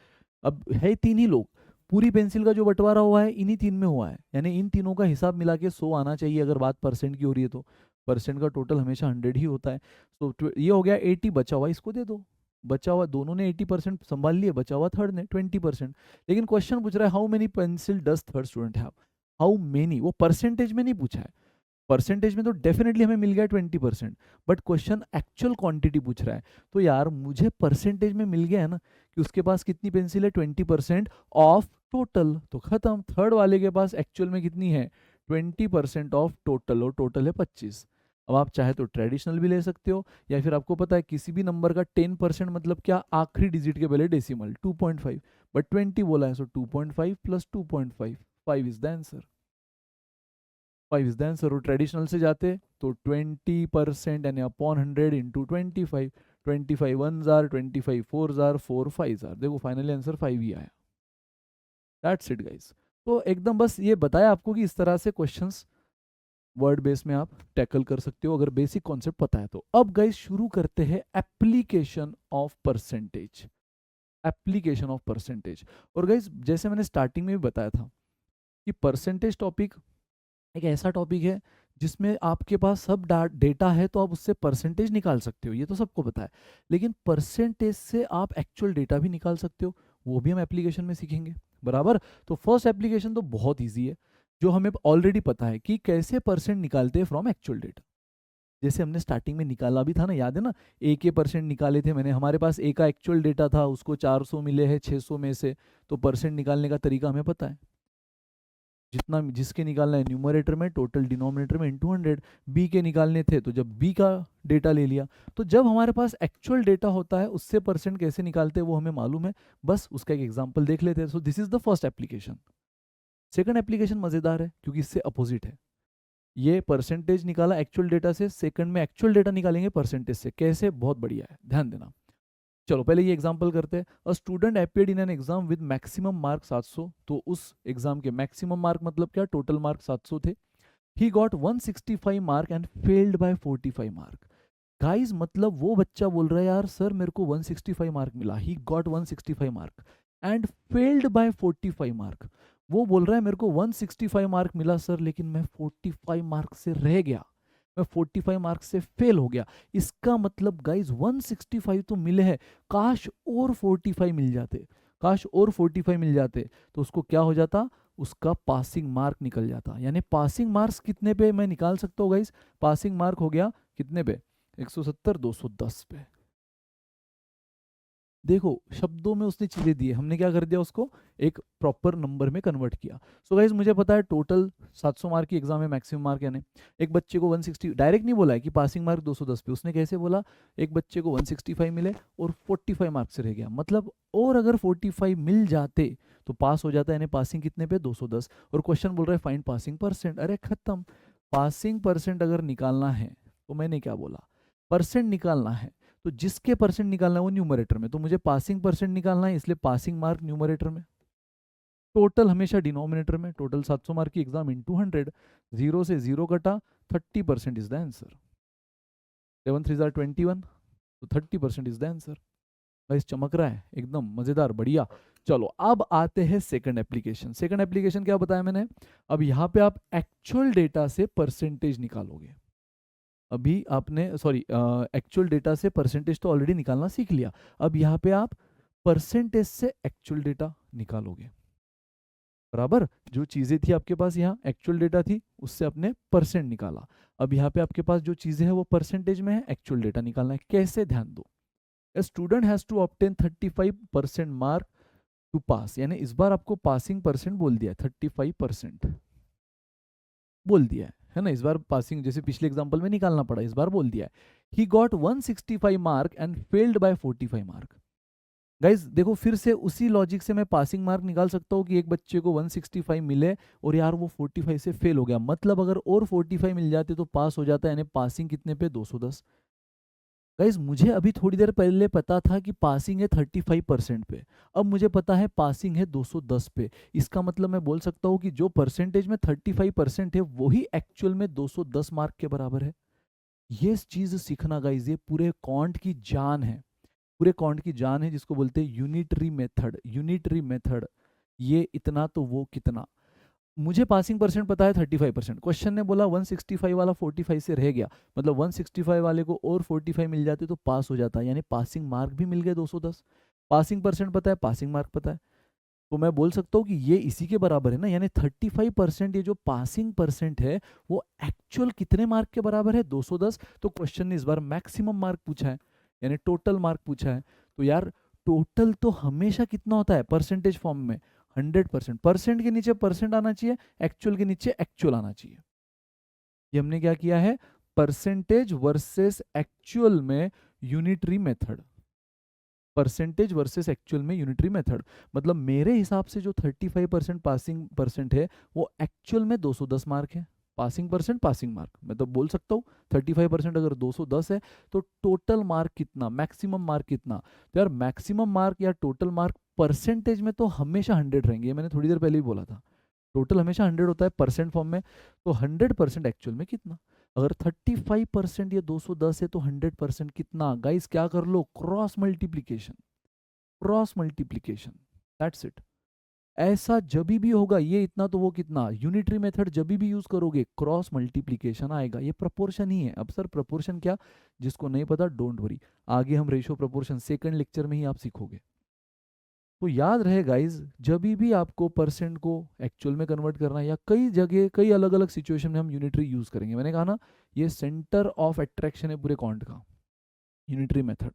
अब है तीन ही लोग, पूरी पेंसिल का जो बंटवारा हुआ है इन्हीं तीन में हुआ है, यानी इन तीनों का हिसाब मिला के 100 आना चाहिए अगर बात परसेंट की हो रही है तो। परसेंट का टोटल हमेशा 100 ही होता है। तो ये हो गया 80, बचा हुआ इसको दे दो। बचा हुआ दोनों ने 80% संभाल लिए, बचा हुआ थर्ड ने 20%। लेकिन क्वेश्चन पूछ रहा है how many pencil does third student have. How many, वो परसेंटेज में नहीं पूछा है। परसेंटेज में तो डेफिनेटली हमें मिल गया 20%, बट क्वेश्चन एक्चुअल क्वांटिटी पूछ रहा है। तो यार मुझे परसेंटेज में मिल गया है ना कि उसके पास कितनी पेंसिल है, 20% ऑफ टोटल, तो खत्म। थर्ड वाले के पास एक्चुअल में कितनी है? 20% ऑफ टोटल, और टोटल है 25। अब आप चाहे तो ट्रेडिशनल भी ले सकते हो, या फिर आपको पता है किसी भी नंबर का 10% मतलब क्या? आखिरी डिजिट के पहले डेसिमल 2.5, बट 20 बोला है, सो 2.5 plus 2.5, 5 is the answer. 5 is the answer. और ट्रेडिशनल से जाते तो 20% यानी upon 100 into 25, 25 one jar, 25 four jar, 4 5 jar, देखो फाइनली आंसर 5 ही आया। That's it guys. तो एकदम बस ये बताया आपको कि इस तरह से क्वेश्चंस वर्ड बेस में आप टैकल कर सकते हो अगर बेसिक कॉन्सेप्ट पता है तो। अब गाइस शुरू करते हैं application of percentage. Application of percentage. और गाइस जैसे मैंने स्टार्टिंग में भी बताया था कि परसेंटेज टॉपिक एक ऐसा टॉपिक है जिसमें आपके पास सब डेटा है तो आप उससे परसेंटेज निकाल सकते हो, ये तो सबको पता है। लेकिन परसेंटेज से आप एक्चुअल डेटा भी निकाल सकते हो, वो भी हम एप्लीकेशन में सीखेंगे, बराबर। तो फर्स्ट एप्लीकेशन तो बहुत इजी है, जो हमें ऑलरेडी पता है कि कैसे परसेंट निकालते हैं फ्रॉम एक्चुअल डेटा। जैसे हमने स्टार्टिंग में निकाला भी था ना, याद है ना, ए के परसेंट निकाले थे मैंने। हमारे पास ए का एक्चुअल डेटा था, उसको 400 मिले हैं 600 में से, तो परसेंट निकालने का तरीका हमें पता है। जितना जिसके निकालना है न्यूमरेटर में, टोटल डिनोमिनेटर में इंटू 100। बी के निकालने थे तो जब बी का डेटा ले लिया। तो जब हमारे पास एक्चुअल डेटा होता है उससे परसेंट कैसे निकालते हैं वो हमें मालूम है, बस उसका एक एग्जांपल देख लेते हैं। So this is the first application. Second application मजेदार है क्योंकि इससे अपोजिट है। ये परसेंटेज निकाला एक्चुअल डेटा से, सेकंड में एक्चुअल डेटा निकालेंगे परसेंटेज से। कैसे? बहुत बढ़िया है, ध्यान देना। चलो पहले ये एग्जांपल करते हैं। A student appeared in an exam with maximum mark 700। तो उस एग्जाम के मैक्सिमम मार्क मतलब क्या? टोटल मार्क 700 थे। He got 165 mark and failed by 45 mark. Guys मतलब वो बच्चा बोल रहा है यार सर मेरे को 165 मार्क मिला, he got 165 mark and failed by 45 mark. वो बोल रहा है मेरे को 165 मार्क मिला सर, लेकिन मैं 45 मार्क से रह गया, मैं 45 मार्क से फेल हो गया। इसका मतलब गाइस 165 तो मिले हैं, काश और 45 मिल जाते, काश और 45 मिल जाते, तो उसको क्या हो जाता? उसका पासिंग मार्क निकल जाता। यानी पासिंग मार्क्स कितने पे मैं निकाल सकता हूँ गाइस? पासिंग मार्क हो गया कितने पे? 170 210 पे। देखो शब्दों में उसने चीजें दी है, हमने क्या कर दिया? उसको एक प्रॉपर नंबर में कन्वर्ट किया। सो गाइज मुझे पता है टोटल 700 मार्क की एग्जाम में मैक्सिमम मार्क यानी एक बच्चे को 160, डायरेक्ट नहीं बोला है कि पासिंग मार्क 210 पे, उसने कैसे बोला? एक बच्चे को 165 मिले और 45 मार्क से रह गया, मतलब और अगर 45 मिल जाते तो पास हो जाता है। यानी पासिंग कितने पे? 210। और क्वेश्चन बोल रहा है फाइंड पासिंग परसेंट। अरे खत्म। पासिंग परसेंट अगर निकालना है तो मैंने क्या बोला? परसेंट निकालना है तो जिसके परसेंट निकालना है वो न्यूमरेटर में, तो मुझे पासिंग परसेंट निकालना है, इसलिए पासिंग मार्क न्यूमरेटर में, टोटल हमेशा डिनोमिनेटर में। टोटल 700 मार्क की एग्जाम इंटू 100, जीरो से जीरो कटा, 30% इज द आंसर। 7 3 21, तो 30% इज द आंसर। गाइस चमक रहा है एकदम मजेदार, बढ़िया। चलो अब आते हैं सेकंड एप्लीकेशन। सेकंड एप्लीकेशन क्या बताया मैंने? अब यहाँ पे आप एक्चुअल डेटा से परसेंटेज निकालोगे। अभी आपने सॉरी एक्चुअल डेटा से परसेंटेज तो ऑलरेडी निकालना सीख लिया, अब यहाँ पे आप परसेंटेज से एक्चुअल डेटा निकालोगे, बराबर। जो चीजें थी आपके पास यहाँ एक्चुअल डेटा थी, उससे आपने परसेंट निकाला। अब यहाँ पे आपके पास जो चीजें हैं वो परसेंटेज में है, एक्चुअल डेटा निकालना है। कैसे? ध्यान दो। A student has to obtain 35% mark to pass, यानी इस बार आपको पासिंग परसेंट बोल दिया है, 35% बोल दिया है ना। इस बार पासिंग जैसे पिछले एग्जांपल में निकालना पड़ा, इस बार बोल दिया है। He got 165 mark and failed by 45 mark. Guys देखो फिर से उसी लॉजिक से मैं पासिंग मार्क निकाल सकता हूँ कि एक बच्चे को 165 मिले और यार वो 45 से फेल हो गया, मतलब अगर और 45 मिल जाते तो पास हो जाता, यानी पासिंग कितने पे 210। गाइज मुझे अभी थोड़ी देर पहले पता था कि पासिंग है 35% पे, अब मुझे पता है पासिंग है 210 पे। इसका मतलब मैं बोल सकता हूँ कि जो परसेंटेज में 35% है वही एक्चुअल में 210 मार्क के बराबर है। ये चीज सीखना गाइज, ये पूरे कॉन्ट की जान है, पूरे कॉन्ट की जान है, जिसको बोलते हैं यूनिटरी मेथड। यूनिटरी मेथड, ये इतना तो वो कितना। मुझे पासिंग परसेंट पता है 35%, क्वेश्चन ने बोला 165 वाला 45 से रह गया, मतलब 165 वाले को और 45 मिल जाते तो पास हो जाता, यानी पासिंग मार्क भी मिल गए 210। पासिंग परसेंट पता है, पासिंग मार्क पता है, तो मैं बोल सकता हूँ कि ये इसी के बराबर है ना, यानी 35% ये जो पासिंग परसेंट है वो एक्चुअल कितने मार्क के बराबर है, 210। तो क्वेश्चन ने इस बार मैक्सिमम मार्क पूछा है, यानी टोटल मार्क पूछा है। तो यार टोटल तो हमेशा कितना होता है परसेंटेज फॉर्म में, 100%। परसेंट के नीचे परसेंट आना चाहिए, एक्चुअल के नीचे एक्चुअल आना चाहिए। ये हमने क्या किया है, परसेंटेज वर्सेस एक्चुअल में unitary method. Percentage versus actual में यूनिटरी मेथड, मतलब मेरे हिसाब से जो 35% पासिंग परसेंट है वो एक्चुअल में 210 मार्क है। पासिंग परसेंट पासिंग मार्क, मैं तो बोल सकता हूँ 35% अगर 210 है तो टोटल मार्क कितना, मैक्सिमम मार्क कितना। तो यार मैक्सिमम मार्क या टोटल मार्क परसेंटेज में तो हमेशा 100 रहेंगे, ये मैंने थोड़ी देर पहले ही बोला था। टोटल हमेशा 100 होता है परसेंट फॉर्म में, तो 100% एक्चुअल में कितना। अगर 35% या 210 है तो 100% कितना। गाइस क्या कर लो, cross multiplication, cross multiplication, that's it. ऐसा जब भी होगा, ये इतना तो वो कितना, यूनिटरी मेथड जब भी यूज करोगे क्रॉस मल्टीप्लीकेशन आएगा। ये प्रपोर्शन ही है। अब सर प्रपोर्शन क्या, जिसको नहीं पता डोंट वरी, आगे हम रेशो प्रपोर्शन सेकंड लेक्चर में ही आप सीखोगे। तो याद रहे गाइज, जब भी आपको परसेंट को एक्चुअल में कन्वर्ट करना है, या कई जगह कई अलग अलग सिचुएशन में हम यूनिटरी यूज करेंगे, मैंने कहा ना ये सेंटर ऑफ अट्रैक्शन है पूरे कॉन्ट का, यूनिटरी मेथड।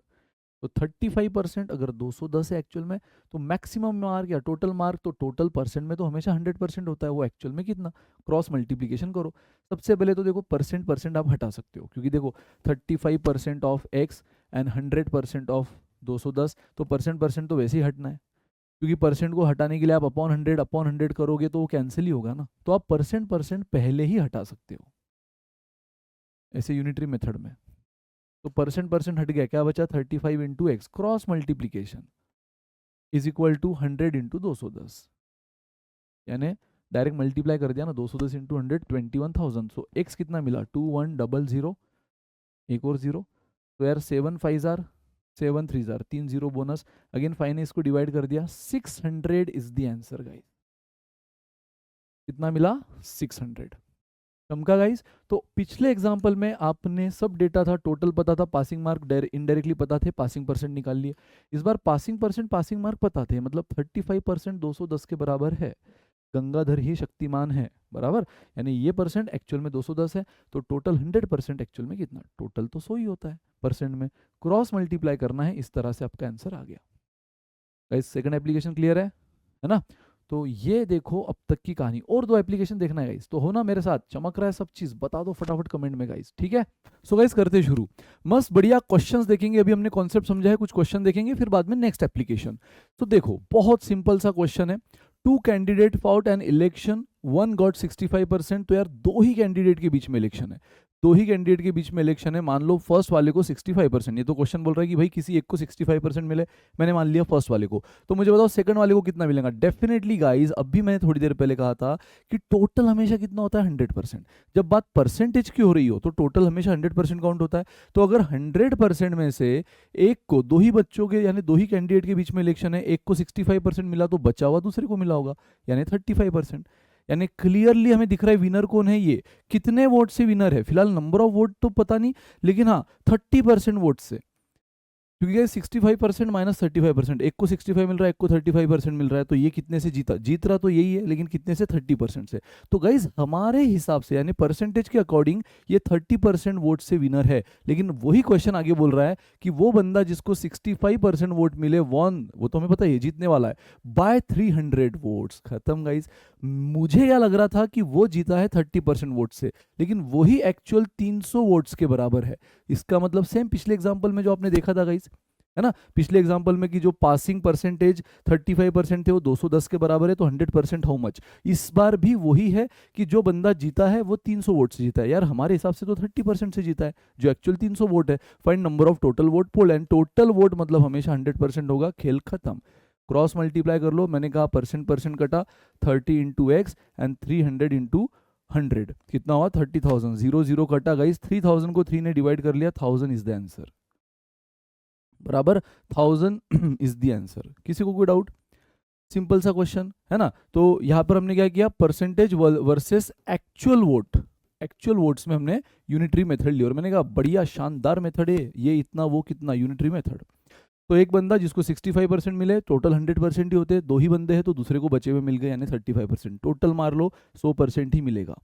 तो 35% अगर 210 है एक्चुअल में, तो मैक्सिमम मार्क या टोटल मार्क, तो टोटल परसेंट में तो हमेशा 100% होता है, वो एक्चुअल में कितना, क्रॉस मल्टीप्लीकेशन करो। सबसे पहले तो देखो परसेंट परसेंट आप हटा सकते हो, क्योंकि देखो 35% ऑफ एक्स एंड 100% ऑफ 210, तो परसेंट परसेंट तो वैसे ही हटना है, क्योंकि परसेंट को हटाने के लिए आप अपॉन 100 करोगे तो वो कैंसिल ही होगा ना, तो आप परसेंट परसेंट पहले ही हटा सकते हो ऐसे यूनिटरी मेथड में। तो परसेंट परसेंट हट गया, क्या बचा, 35 into X, cross multiplication is equal to 100 into 210, यानी डायरेक्ट मल्टीप्लाई कर दिया ना, 210 इंटू 100 21,000। सो एक्स कितना मिला, 2100, एक और जीरो, तो यार 7 5 jar 7 3 jar 3 zero bonus, again fine इसको डिवाइड कर दिया, 600 इज द आंसर गाइस। कितना मिला, 600। चमका गाइस। तो पिछले एग्जाम्पल में आपने सब डेटा था, टोटल पता था, पासिंग मार्क इनडायरेक्टली पता थे, पासिंग परसेंट निकाल लिए। इस बार पासिंग परसेंट पासिंग मार्क पता थे, मतलब 35% 210 के बराबर है, गंगाधर ही शक्तिमान है, बराबर। यानी ये परसेंट एक्चुअल में 210 है, तो टोटल 100% एक्चुअल में कितना, टोटल तो 100 ही होता है परसेंट में, क्रॉस मल्टीप्लाई करना है, इस तरह से आपका आंसर आ गया। गाइस सेकंड एप्लीकेशन क्लियर है ना। तो ये देखो अब तक की कहानी, और दो एप्लीकेशन देखना है गाइस, तो हो ना मेरे साथ, चमक रहा है सब चीज, बता दो फटाफट कमेंट में गाइस, ठीक है। सो गाइस करते शुरू, मस्त बढ़िया क्वेश्चंस देखेंगे, अभी हमने कॉन्सेप्ट समझा है, कुछ क्वेश्चन देखेंगे, फिर बाद में नेक्स्ट एप्लीकेशन। तो देखो बहुत सिंपल सा क्वेश्चन है, two candidate fought an election, one got 65%। तो यार दो ही कैंडिडेट के बीच में इलेक्शन है, दो ही कैंडिडेट के बीच में इलेक्शन है, मान लो फर्स्ट वाले को 65%, ये तो क्वेश्चन बोल रहा है कि भाई किसी एक को 65% मिले, मैंने मान लिया फर्स्ट वाले को, तो मुझे बताओ सेकंड वाले को कितना मिलेगा। डेफिनेटली गाइज अभी मैंने थोड़ी देर पहले कहा था कि टोटल हमेशा कितना होता है, 100%। जब बात परसेंटेज की हो रही हो तो टोटल हमेशा 100% काउंट होता है। तो अगर 100% में से एक को, दो ही बच्चों के यानी दो ही कैंडिडेट के बीच में इलेक्शन है, एक को 65% मिला तो बचा हुआ दूसरे को मिला होगा, यानी 35%। यानी क्लियरली हमें दिख रहा है विनर कौन है, ये कितने वोट से विनर है, फिलहाल नंबर ऑफ वोट तो पता नहीं, लेकिन हाँ 30% वोट से, क्योंकि 65% माइनस 35%, एक को 65 मिल रहा है, एक को 35% मिल रहा है, तो ये कितने से जीता, जीत रहा तो यही है, लेकिन कितने से, 30% से। तो गाइज हमारे हिसाब से यानी परसेंटेज के अकॉर्डिंग ये 30% वोट से विनर है, लेकिन वही क्वेश्चन आगे बोल रहा है कि वो बंदा जिसको 65% वोट मिले वॉन, वो तो हमें पता है जीतने वाला है बाय 300 वोट्स। खत्म गाइज। मुझे क्या लग रहा था कि वो जीता है 30% वोट से, लेकिन वही एक्चुअल 300 वोट्स के बराबर है। इसका मतलब सेम पिछले एग्जांपल में जो आपने देखा था गाइस, है ना। पिछले एग्जांपल में कि जो पासिंग परसेंटेज 35% थे वो 210 के बराबर है, तो 100% हाउ मच। इस बार भी वही है कि जो बंदा जीता है वो 300 वोट से जीता है। यार हमारे हिसाब से तो 30% से जीता है, जो एक्चुअल 300 वोट है। Find number of total vote poll, and total vote मतलब हमेशा 100% होगा, खेल खत्म। क्रॉस मल्टीप्लाई कर लो, मैंने कहा परसेंट परसेंट कटा, 30 इंटू एक्स एंड 300 इंटू 100 कितना हुआ 30,000। 0 0 कटा गाइस, 3000 को 3 ने डिवाइड कर लिया, 1000 इज द आंसर, बराबर 1000 इज द आंसर। किसी को कोई डाउट? सिंपल सा क्वेश्चन है ना। तो यहां पर हमने क्या किया, percentage versus actual vote. Actual votes में हमने यूनिटरी मेथड लिया, और मैंने कहा बढ़िया शानदार मेथड है ये, इतना वो कितना, यूनिटरी मेथड। तो एक बंदा जिसको 65% मिले, टोटल 100% ही होते, दो ही बंदे हैं तो दूसरे को बचे हुए मिल गए, यानी 35%, टोटल मार लो 100% ही मिलेगा।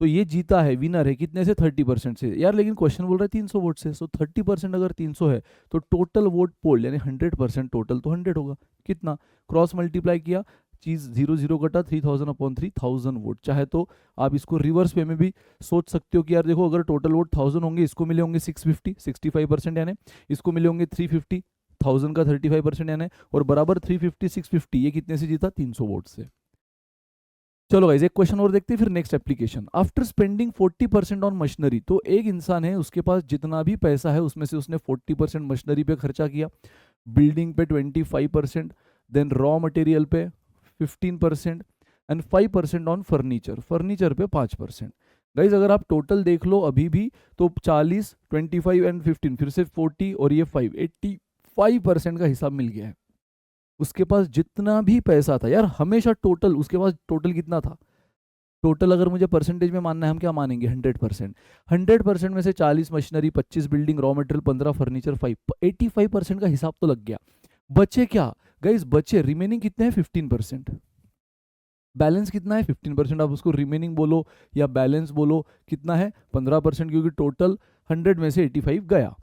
तो ये जीता है, विनर है, कितने से 30% से। यार लेकिन क्वेश्चन बोल रहा है 300 वोट से, सो 30% अगर 300 है तो टोटल वोट पोल यानी 100% टोटल तो 100 होगा। कितना, क्रॉस मल्टीप्लाई किया, चीज 0 0 कटा, 3000 अपॉन 3000 वोट। चाहे तो आप इसको रिवर्स वे में भी सोच सकते हो कि यार देखो अगर टोटल वोट 1000 होंगे, इसको मिले होंगे 650, 65% यानी, इसको मिले होंगे 350, 1000 का 35% यानी, और बराबर 350 650, ये कितने से जीता, 300 वोट से। चलो गाइस एक क्वेश्चन और देखते हैं, फिर next application. After spending 40% on machinery, तो एक इंसान है उसके पास जितना भी पैसा है उसमें से उसने 40% मशीनरी पे खर्चा किया, बिल्डिंग पे 25%, देन रॉ मटेरियल पे 15% एंड 5% ऑन फर्नीचर, फर्नीचर पे 5%। गाइज अगर आप टोटल देख लो अभी भी, तो 40, 25 एंड 15, फिर से 40 और ये 5, 85% का हिसाब मिल गया है। उसके पास जितना भी पैसा था, यार हमेशा टोटल उसके पास टोटल कितना था, टोटल अगर मुझे परसेंटेज में मानना है, हम क्या मानेंगे 100%। 100% में से 40 machinery, 25 building, raw material 15, furniture 5, 85% का हिसाब तो लग गया। बचे क्या गाइस, बचे रिमेनिंग कितने हैं 15%। बैलेंस कितना है 15%, आप उसको रिमेनिंग बोलो या बैलेंस बोलो, कितना है 15%, क्योंकि टोटल 100 में से 85 गया।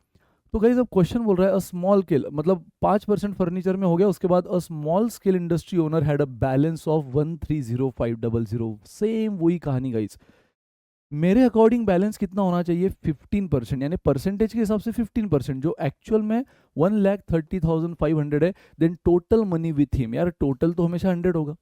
तो गाइस अब क्वेश्चन बोल रहा है अ स्मॉल स्केल, मतलब 5% फर्नीचर में हो गया, उसके बाद a small scale industry owner had a balance of 130,500। Same वही कहानी गाइस, मेरे अकॉर्डिंग बैलेंस कितना होना चाहिए 15%, यानी परसेंटेज के हिसाब से 15%, जो एक्चुअल में 1,30,500 है। Then total money with him, यार टोटल तो हमेशा 100 होगा,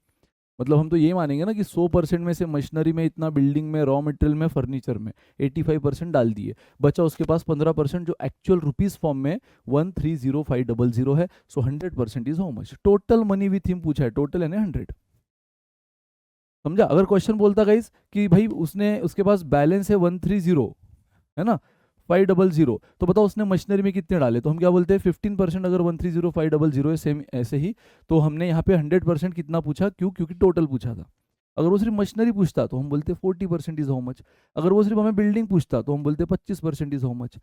मतलब हम तो ये मानेंगे ना कि 100% में से मशीनरी में इतना, बिल्डिंग में, रॉ मटेरियल में, फर्नीचर में 85% डाल दिए, बचा उसके पास 15% जो एक्चुअल रुपीज फॉर्म में 130,500 है। सो 100% is how much, total money with him पूछा है, टोटल यानी 100। समझा? अगर क्वेश्चन बोलता गाइस कि भाई उसने, उसके पास बैलेंस है 130 है ना 500, तो बताओ उसने मशीनरी में कितने डाले, तो हम क्या बोलते हैं 15%। अगर 130,500 है, सेम ऐसे ही, तो हमने यहाँ पे 100% कितना पूछा, क्यों, क्योंकि टोटल पूछा था। अगर वो सिर्फ मशीनरी पूछता तो हम बोलते 40% इज हाउ मच, अगर वो सिर्फ हमें बिल्डिंग पूछता तो हम बोलते 25% इज हाउ मच।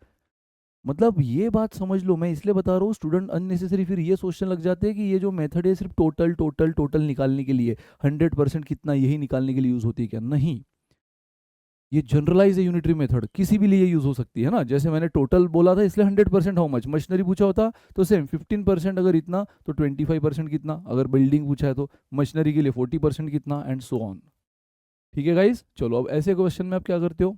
मतलब ये बात समझ लो, मैं इसलिए बता रहा हूँ, स्टूडेंट अननेसेसरी फिर ये सोचने लग जाते हैं कि ये जो मेथड है सिर्फ टोटल टोटल टोटल निकालने के लिए, 100% कितना यही निकालने के लिए यूज होती है क्या, नहीं। ये जनरलाइज है यूनिटरी मेथड, किसी भी लिए यूज हो सकती है ना। जैसे मैंने टोटल बोला था इसलिए 100% हाउ मच, मशीनरी पूछा होता तो सेम 15% अगर इतना तो 25% कितना, अगर बिल्डिंग पूछा है तो मशीनरी के लिए 40% कितना, एंड सो ऑन। ठीक है गाइज, चलो अब ऐसे क्वेश्चन में आप क्या करते हो,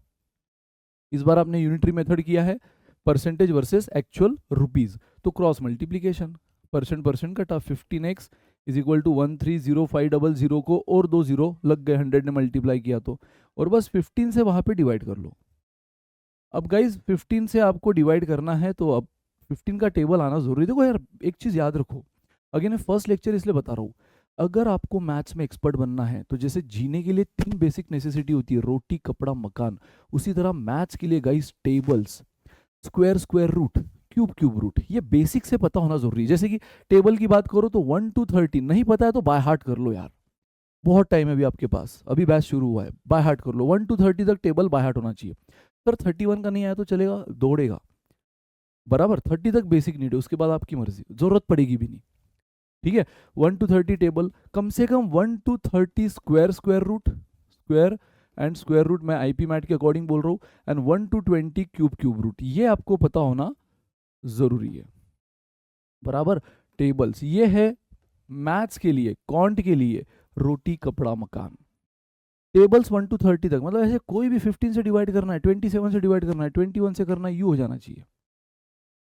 इस बार आपने यूनिटरी मेथड किया है, परसेंटेज वर्सेस एक्चुअल रुपीज, तो क्रॉस मल्टीप्लीकेशन, परसेंट परसेंट कटा, 15x इज इक्वल टू 130,500 को और 2 जीरो लग गए, 100 ने मल्टीप्लाई किया तो, और बस 15 से वहां पे डिवाइड कर लो। अब गाइज 15 से आपको डिवाइड करना है, तो अब 15 का टेबल आना जरूरी। देखो यार एक चीज याद रखो, अगेन फर्स्ट लेक्चर इसलिए बता रहा हूँ, अगर आपको मैथ्स में एक्सपर्ट बनना है तो जैसे जीने के लिए 3 बेसिक नेसेसिटी होती है, रोटी, कपड़ा, मकान, उसी तरह मैथ्स के लिए guys tables, square square root, cube cube root, ये बेसिक से पता होना जरूरी है। जैसे कि टेबल की बात करो तो 1 to 30 नहीं पता है तो बाय हार्ट कर लो यार, बहुत टाइम है अभी आपके पास, अभी बैच शुरू हुआ है, बाय हार्ट कर लो, 1 to 30 तक टेबल बाय हार्ट होना चाहिए। सर 31 का नहीं आया तो चलेगा, दौड़ेगा, बराबर 30 तक बेसिक नीड है, उसके बाद आपकी मर्जी, जरूरत पड़ेगी भी नहीं। ठीक है, 1 to 30 टेबल, कम से कम 1 to 30 square square root, square and square root मैं आईपी मैट के अकॉर्डिंग बोल रहा हूँ, and 1 to 20 cube cube root, ये आपको पता होना जरूरी है, बराबर। टेबल्स ये है मैथ्स के लिए, कॉन्ट के लिए, रोटी, कपड़ा, मकान, टेबल्स 1 to 30 तक, मतलब ऐसे कोई भी 15 से डिवाइड करना है, 27 से डिवाइड करना है, 21 से करना है, यू हो जाना चाहिए।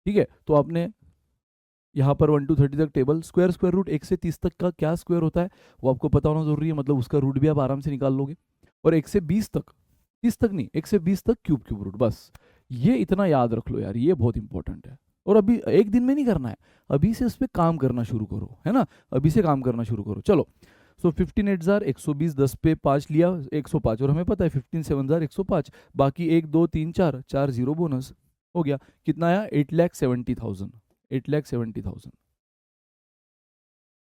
ठीक है, तो आपने यहाँ पर 1 to 30 तक टेबल, स्क्वायर रूट 1 से 30 तक का क्या स्क्वायर होता है वो आपको पता होना जरूरी है, मतलब उसका रूट भी आप आराम से निकाल लोगे। और 1 से 20 तक, 30 तक नहीं, 1 से 20 तक क्यूब रूट, बस ये इतना याद रख लो यार, ये बहुत इंपॉर्टेंट है। और अभी एक दिन में नहीं करना है, अभी से उस पर काम करना शुरू करो, है ना, अभी से काम करना शुरू करो। चलो, सो 15 8 जार 120, 10 पे 5 लिया 105, और हमें पता है 15 7 जार 105, बाकी 1 2 3 4 4 0 बोनस हो गया। कितना आया? 8,70,000, 8,70,000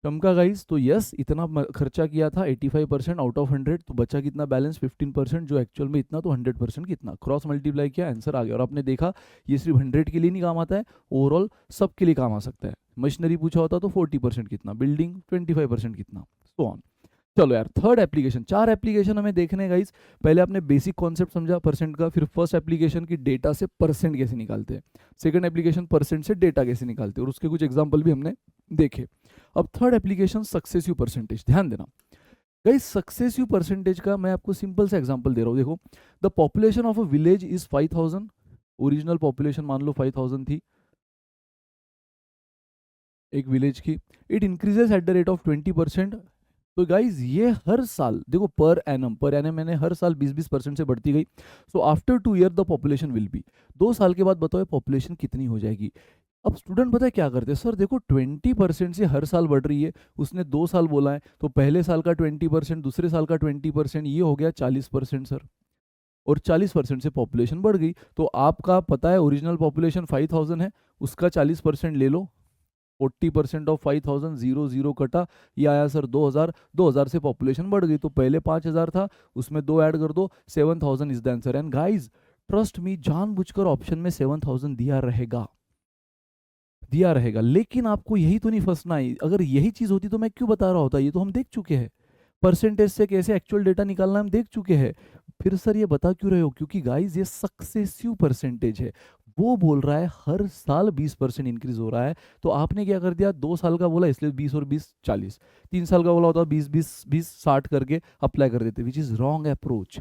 कम का गाइस। तो यस, इतना खर्चा किया था 85% आउट ऑफ 100, तो बचा कितना बैलेंस? 15%, जो एक्चुअल में इतना, तो 100% कितना, क्रॉस मल्टीप्लाई किया, आंसर आ गया। और आपने देखा ये सिर्फ 100 के लिए नहीं काम आता है, ओवरऑल सब के लिए काम आ सकता है। मशीनरी पूछा होता तो 40% कितना, बिल्डिंग 25% कितना, सो ऑन। चलो यार, थर्ड एप्लीकेशन, 4 एप्लीकेशन हमें देखने हैं गाइस। पहले आपने बेसिक कॉन्सेप्ट समझा परसेंट का, फिर फर्स्ट एप्लीकेशन की डेटा से परसेंट कैसे निकालते हैं, सेकंड एप्लीकेशन परसेंट से डेटा कैसे निकालते हैं, और उसके कुछ एग्जांपल भी हमने देखे। अब थर्ड एप्लीकेशन सक्सेसिव परसेंटेज, ध्यान देना गाइस। सक्सेसिव परसेंटेज का मैं आपको सिंपल सा एग्जांपल दे रहा हूँ, देखो। The population of a village is 5,000, original population मान लो 5,000 थी एक विलेज की। It increases at the rate of 20%। तो गाइज ये हर साल देखो, पर एनम मैंने हर साल 20-20% से बढ़ती गई। So after 2 year the population will be, 2 साल के बाद बताओ पॉपुलेशन कितनी हो जाएगी। अब स्टूडेंट पता है क्या करते हैं, सर देखो 20% से हर साल बढ़ रही है, उसने 2 साल बोला है, तो पहले साल का 20%, दूसरे साल का 20%, ये हो गया 40% सर। और 40% से पॉपुलेशन बढ़ गई, तो आपका पता है ओरिजिनल पॉपुलेशन 5,000 है, उसका 40% ले लो, 40% ऑफ 5,000, 0 0 कटा, ये आया सर 2,000। 2,000 से पॉपुलेशन बढ़ गई, तो पहले 5,000 था, उसमें 2 ऐड कर दो, 7,000 is the answer. And guys trust me, जानबूझकर ऑप्शन में 7,000 दिया रहेगा, दिया रहेगा, लेकिन आपको यही तो नहीं फंसना है। अगर यही चीज होती तो मैं क्यों बता रहा होता, ये तो हम देख चुके हैं, परसेंटेज से कैसे एक्चुअल डेटा निकालना हम देख चुके हैं। फिर सर ये बता क्यों रहे हो? क्योंकि गाइज ये सक्सेसिव परसेंटेज है, वो बोल रहा है हर साल 20% इंक्रीज हो रहा है। तो आपने क्या कर दिया, 2 साल का बोला इसलिए 20 और 20 40, 3 साल का बोला होता 20 20 20 60 करके अप्लाई कर देते, which is wrong approach.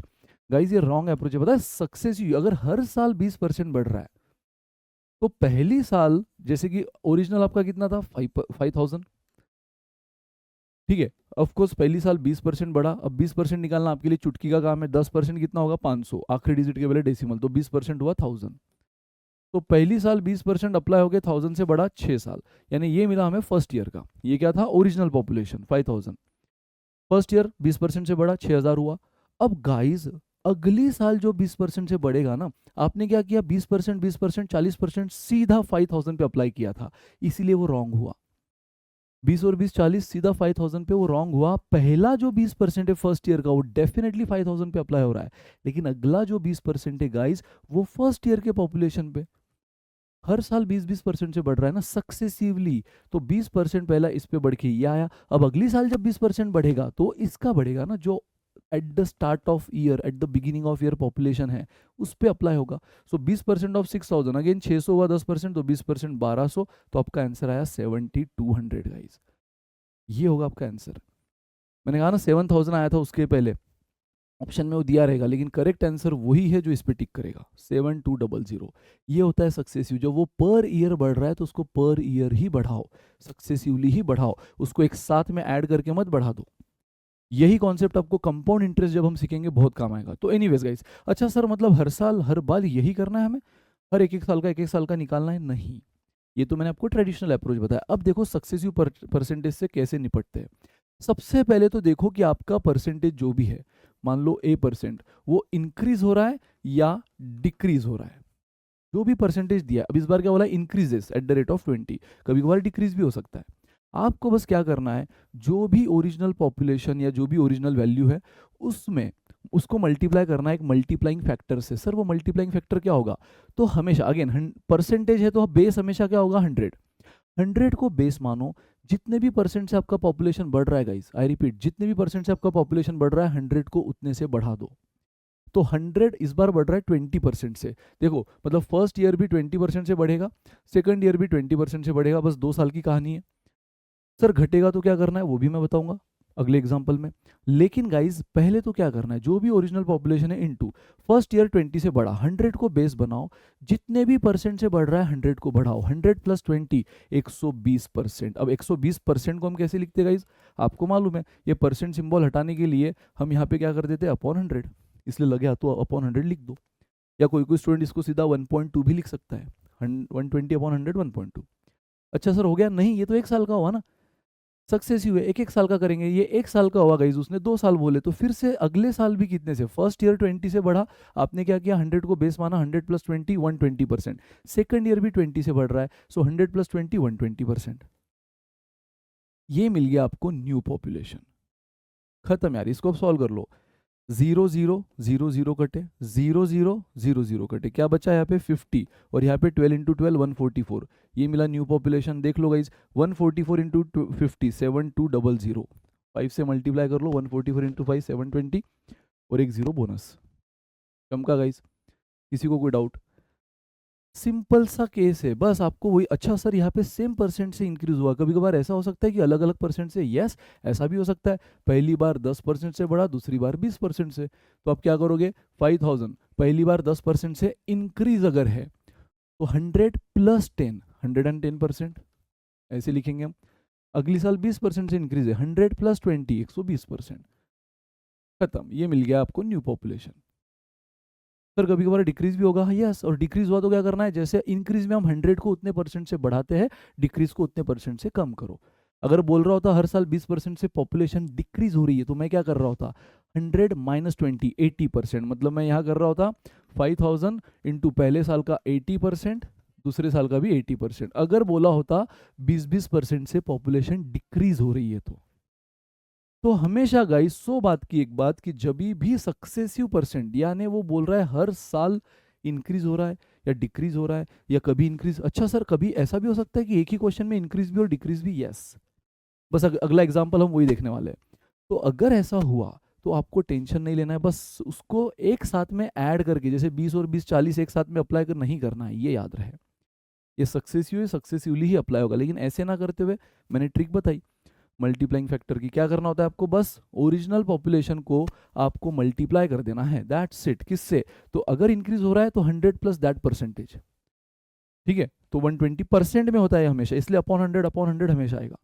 Guys ये रॉन्ग अप्रोच है, पता है। सक्सेसिव अगर हर साल 20% बढ़ रहा है, तो पहली साल जैसे कि ओरिजिनल आपका कितना था 5,000, ठीक है, ऑफ कोर्स पहली साल 20% बढ़ा। अब 20% निकालना आपके लिए चुटकी का काम है, 10% कितना होगा 500, आखिरी डिजिट के पहले डेसिमल, तो 20% हुआ 1,000। तो पहली साल 20% अप्लाई हो गया, 1,000 से बढ़ा 6 साल, यानी ये मिला हमें फर्स्ट ईयर का। ये क्या था? ओरिजिनल पॉपुलेशन 5,000, फर्स्ट ईयर 20% से बढ़ा 6,000 हुआ। अब गाइज अगली साल जो 20% से बढ़ेगा ना, आपने क्या किया, 20% 20% 40% सीधा 5,000 पे अप्लाई किया था, इसीलिए वो रॉन्ग हुआ। 20 और 20 40 सीधा 5,000 पे वो रॉन्ग हुआ। पहला जो 20% है फर्स्ट ईयर का, वो डेफिनेटली 5,000 पे अप्लाई हो रहा है, लेकिन अगला जो 20% है गाइस, वो फर्स्ट ईयर के पॉपुलेशन पे हर साल 20-20% से बढ़ रहा है ना, सक्सेसिवली। तो 20% पहला इस पे बढ़ के ये आया। अब अगली साल जब 20% बढ़ेगा, तो इसका बढ़ेगा ना, जो at the start of year, at the beginning of year population है, उस पे अप्लाई होगा। सो 20% ऑफ 6,000, अगेन 600 हुआ 10%, तो 20% 1,200, तो आपका आंसर आया 7,200 गाइस। ये होगा आपका आंसर। मैंने कहा ना 7,000 आया था उसके पहले, ऑप्शन में वो दिया रहेगा, लेकिन करेक्ट आंसर वही है जो इस पे टिक करेगा, 7,200। ये होता है सक्सेसिव। जब वो पर ईयर बढ़ रहा है तो उसको पर ईयर ही बढ़ाओ, सक्सेसिवली ही बढ़ाओ, उसको एक साथ में ऐड करके मत बढ़ा दो। यही कॉन्सेप्ट आपको कंपाउंड इंटरेस्ट जब हम सीखेंगे बहुत काम आएगा। तो एनीवेज गाइस, अच्छा सर मतलब हर साल हर बार यही करना है हमें, हर एक एक साल का निकालना है? नहीं, ये तो मैंने आपको ट्रेडिशनल अप्रोच बताया। अब देखो सक्सेसिव परसेंटेज से कैसे निपटते हैं। सबसे पहले तो देखो कि आपका परसेंटेज जो भी है, मान लो A%, वो इंक्रीज हो रहा है या डिक्रीज हो रहा है। जो भी परसेंटेज दिया, अब इस बार क्या बोला, increases at the rate of 20, कभी कभार डिक्रीज भी हो सकता है। आपको बस क्या करना है, जो भी ओरिजिनल पॉपुलेशन या जो भी ओरिजिनल वैल्यू है, उसमें उसको मल्टीप्लाई करना है एक मल्टीप्लाइंग फैक्टर से। सर वो मल्टीप्लाइंग फैक्टर क्या होगा? तो हमेशा अगेन परसेंटेज है तो बेस हमेशा क्या होगा, 100। 100 को बेस मानो, जितने भी परसेंट से आपका पॉपुलेशन बढ़ रहा है गाइस, आई रिपीट, जितने भी परसेंट से आपका पॉपुलेशन बढ़ रहा है, 100 को उतने से बढ़ा दो। तो 100 इस बार बढ़ रहा है 20% से। देखो मतलब फर्स्ट ईयर भी 20% से बढ़ेगा, सेकंड ईयर भी 20% से बढ़ेगा, बस 2 साल की कहानी है। सर घटेगा तो क्या करना है वो भी मैं बताऊंगा। अगले एग्जाम्पल में। लेकिन गाइज पहले तो क्या करना है, जो भी ओरिजिनल पॉपुलेशन है इनटू फर्स्ट ईयर 20 से बढ़ा, 100 को बेस बनाओ, जितने भी परसेंट से बढ़ रहा है 100 को बढ़ाओ, 100 प्लस 20 120%। अब 120% को हम कैसे लिखते हैं गाइज, आपको मालूम है, ये परसेंट सिंबल हटाने के लिए हम यहाँ पे क्या कर देते हैं, अपॉन 100, इसलिए लगे तो अपॉन 100 लिख दो। या कोई कोई स्टूडेंट इसको सीधा 1.2 भी लिख सकता है, 120 अपॉन 100 1.2। अच्छा सर हो गया, नहीं ये तो एक साल का हुआ ना, सक्सेसिव है, एक एक साल का करेंगे, ये एक साल का हुआ गाइज, उसने 2 साल बोले तो फिर से अगले साल भी कितने से, फर्स्ट ईयर 20 से बढ़ा, आपने क्या किया 100 को बेस माना, 100 प्लस 20 120%, सेकेंड ईयर भी 20 से बढ़ रहा है, सो 100 प्लस 20 120%। ये मिल गया आपको न्यू पॉपुलेशन। खत्म यार, इसको सॉल्व कर लो। 0 0 0 0 कटे, 0 0 0 0 कटे, क्या बचा यहाँ पे 50, और यहाँ पे 12 इंटू 12 144, ये मिला न्यू पॉपुलेशन। देख लो गाइज 144 इंटू 50 7200, 5 से मल्टीप्लाई कर लो, 144 इंटू 5 720, और एक जीरो बोनस। चमका गाइज, किसी को कोई डाउट? सिंपल सा केस है, बस आपको वही। अच्छा सर यहाँ पे सेम परसेंट से इंक्रीज हुआ, कभी कभार ऐसा हो सकता है कि अलग अलग परसेंट से, यस ऐसा भी हो सकता है, पहली बार 10% से बढ़ा, दूसरी बार 20% से, तो आप क्या करोगे, 5000 पहली बार 10% से इंक्रीज अगर है तो 100 प्लस 10 110%, ऐसे लिखेंगे हम। अगली साल 20% से इंक्रीज है, 100 प्लस 20 120%। खत्म, ये मिल गया आपको न्यू पॉपुलेशन। सर कभी कभार डिक्रीज भी होगा, यस, और डिक्रीज हुआ तो क्या करना है, जैसे इंक्रीज में हम 100 को उतने परसेंट से बढ़ाते हैं, डिक्रीज को उतने परसेंट से कम करो। अगर बोल रहा होता हर साल 20% से पॉपुलेशन डिक्रीज हो रही है, तो मैं क्या कर रहा होता, 100 माइनस 20 80%, मतलब मैं यहाँ कर रहा होता 5000 इंटू पहले साल का 80%, दूसरे साल का भी 80%। अगर बोला होता 20% से पॉपुलेशन डिक्रीज हो रही है तो हमेशा गाइस 100 बात की एक बात कि जब भी सक्सेसिव परसेंट, यानी वो बोल रहा है हर साल इंक्रीज हो रहा है या डिक्रीज हो रहा है या कभी इंक्रीज। अच्छा सर कभी ऐसा भी हो सकता है कि एक ही क्वेश्चन में इंक्रीज भी और डिक्रीज भी, यस। बस अगला एग्जांपल हम वही देखने वाले हैं। तो अगर ऐसा हुआ तो आपको टेंशन नहीं लेना है, बस उसको एक साथ में ऐड करके, जैसे 20 और 20 40 एक साथ में अप्लाई कर नहीं करना है, ये याद रहे। ये सक्सेसिवली ही अप्लाई होगा, लेकिन ऐसे ना करते हुए मैंने ट्रिक बताई मल्टीप्लाइंग फैक्टर की। क्या करना होता है आपको, बस ओरिजिनल पॉपुलेशन को आपको मल्टीप्लाई कर देना है, दैट्स इट। किससे, तो अगर इंक्रीज हो रहा है तो 100 प्लस दैट परसेंटेज, ठीक है, तो 120% में होता है हमेशा, इसलिए अपॉन 100 हमेशा आएगा।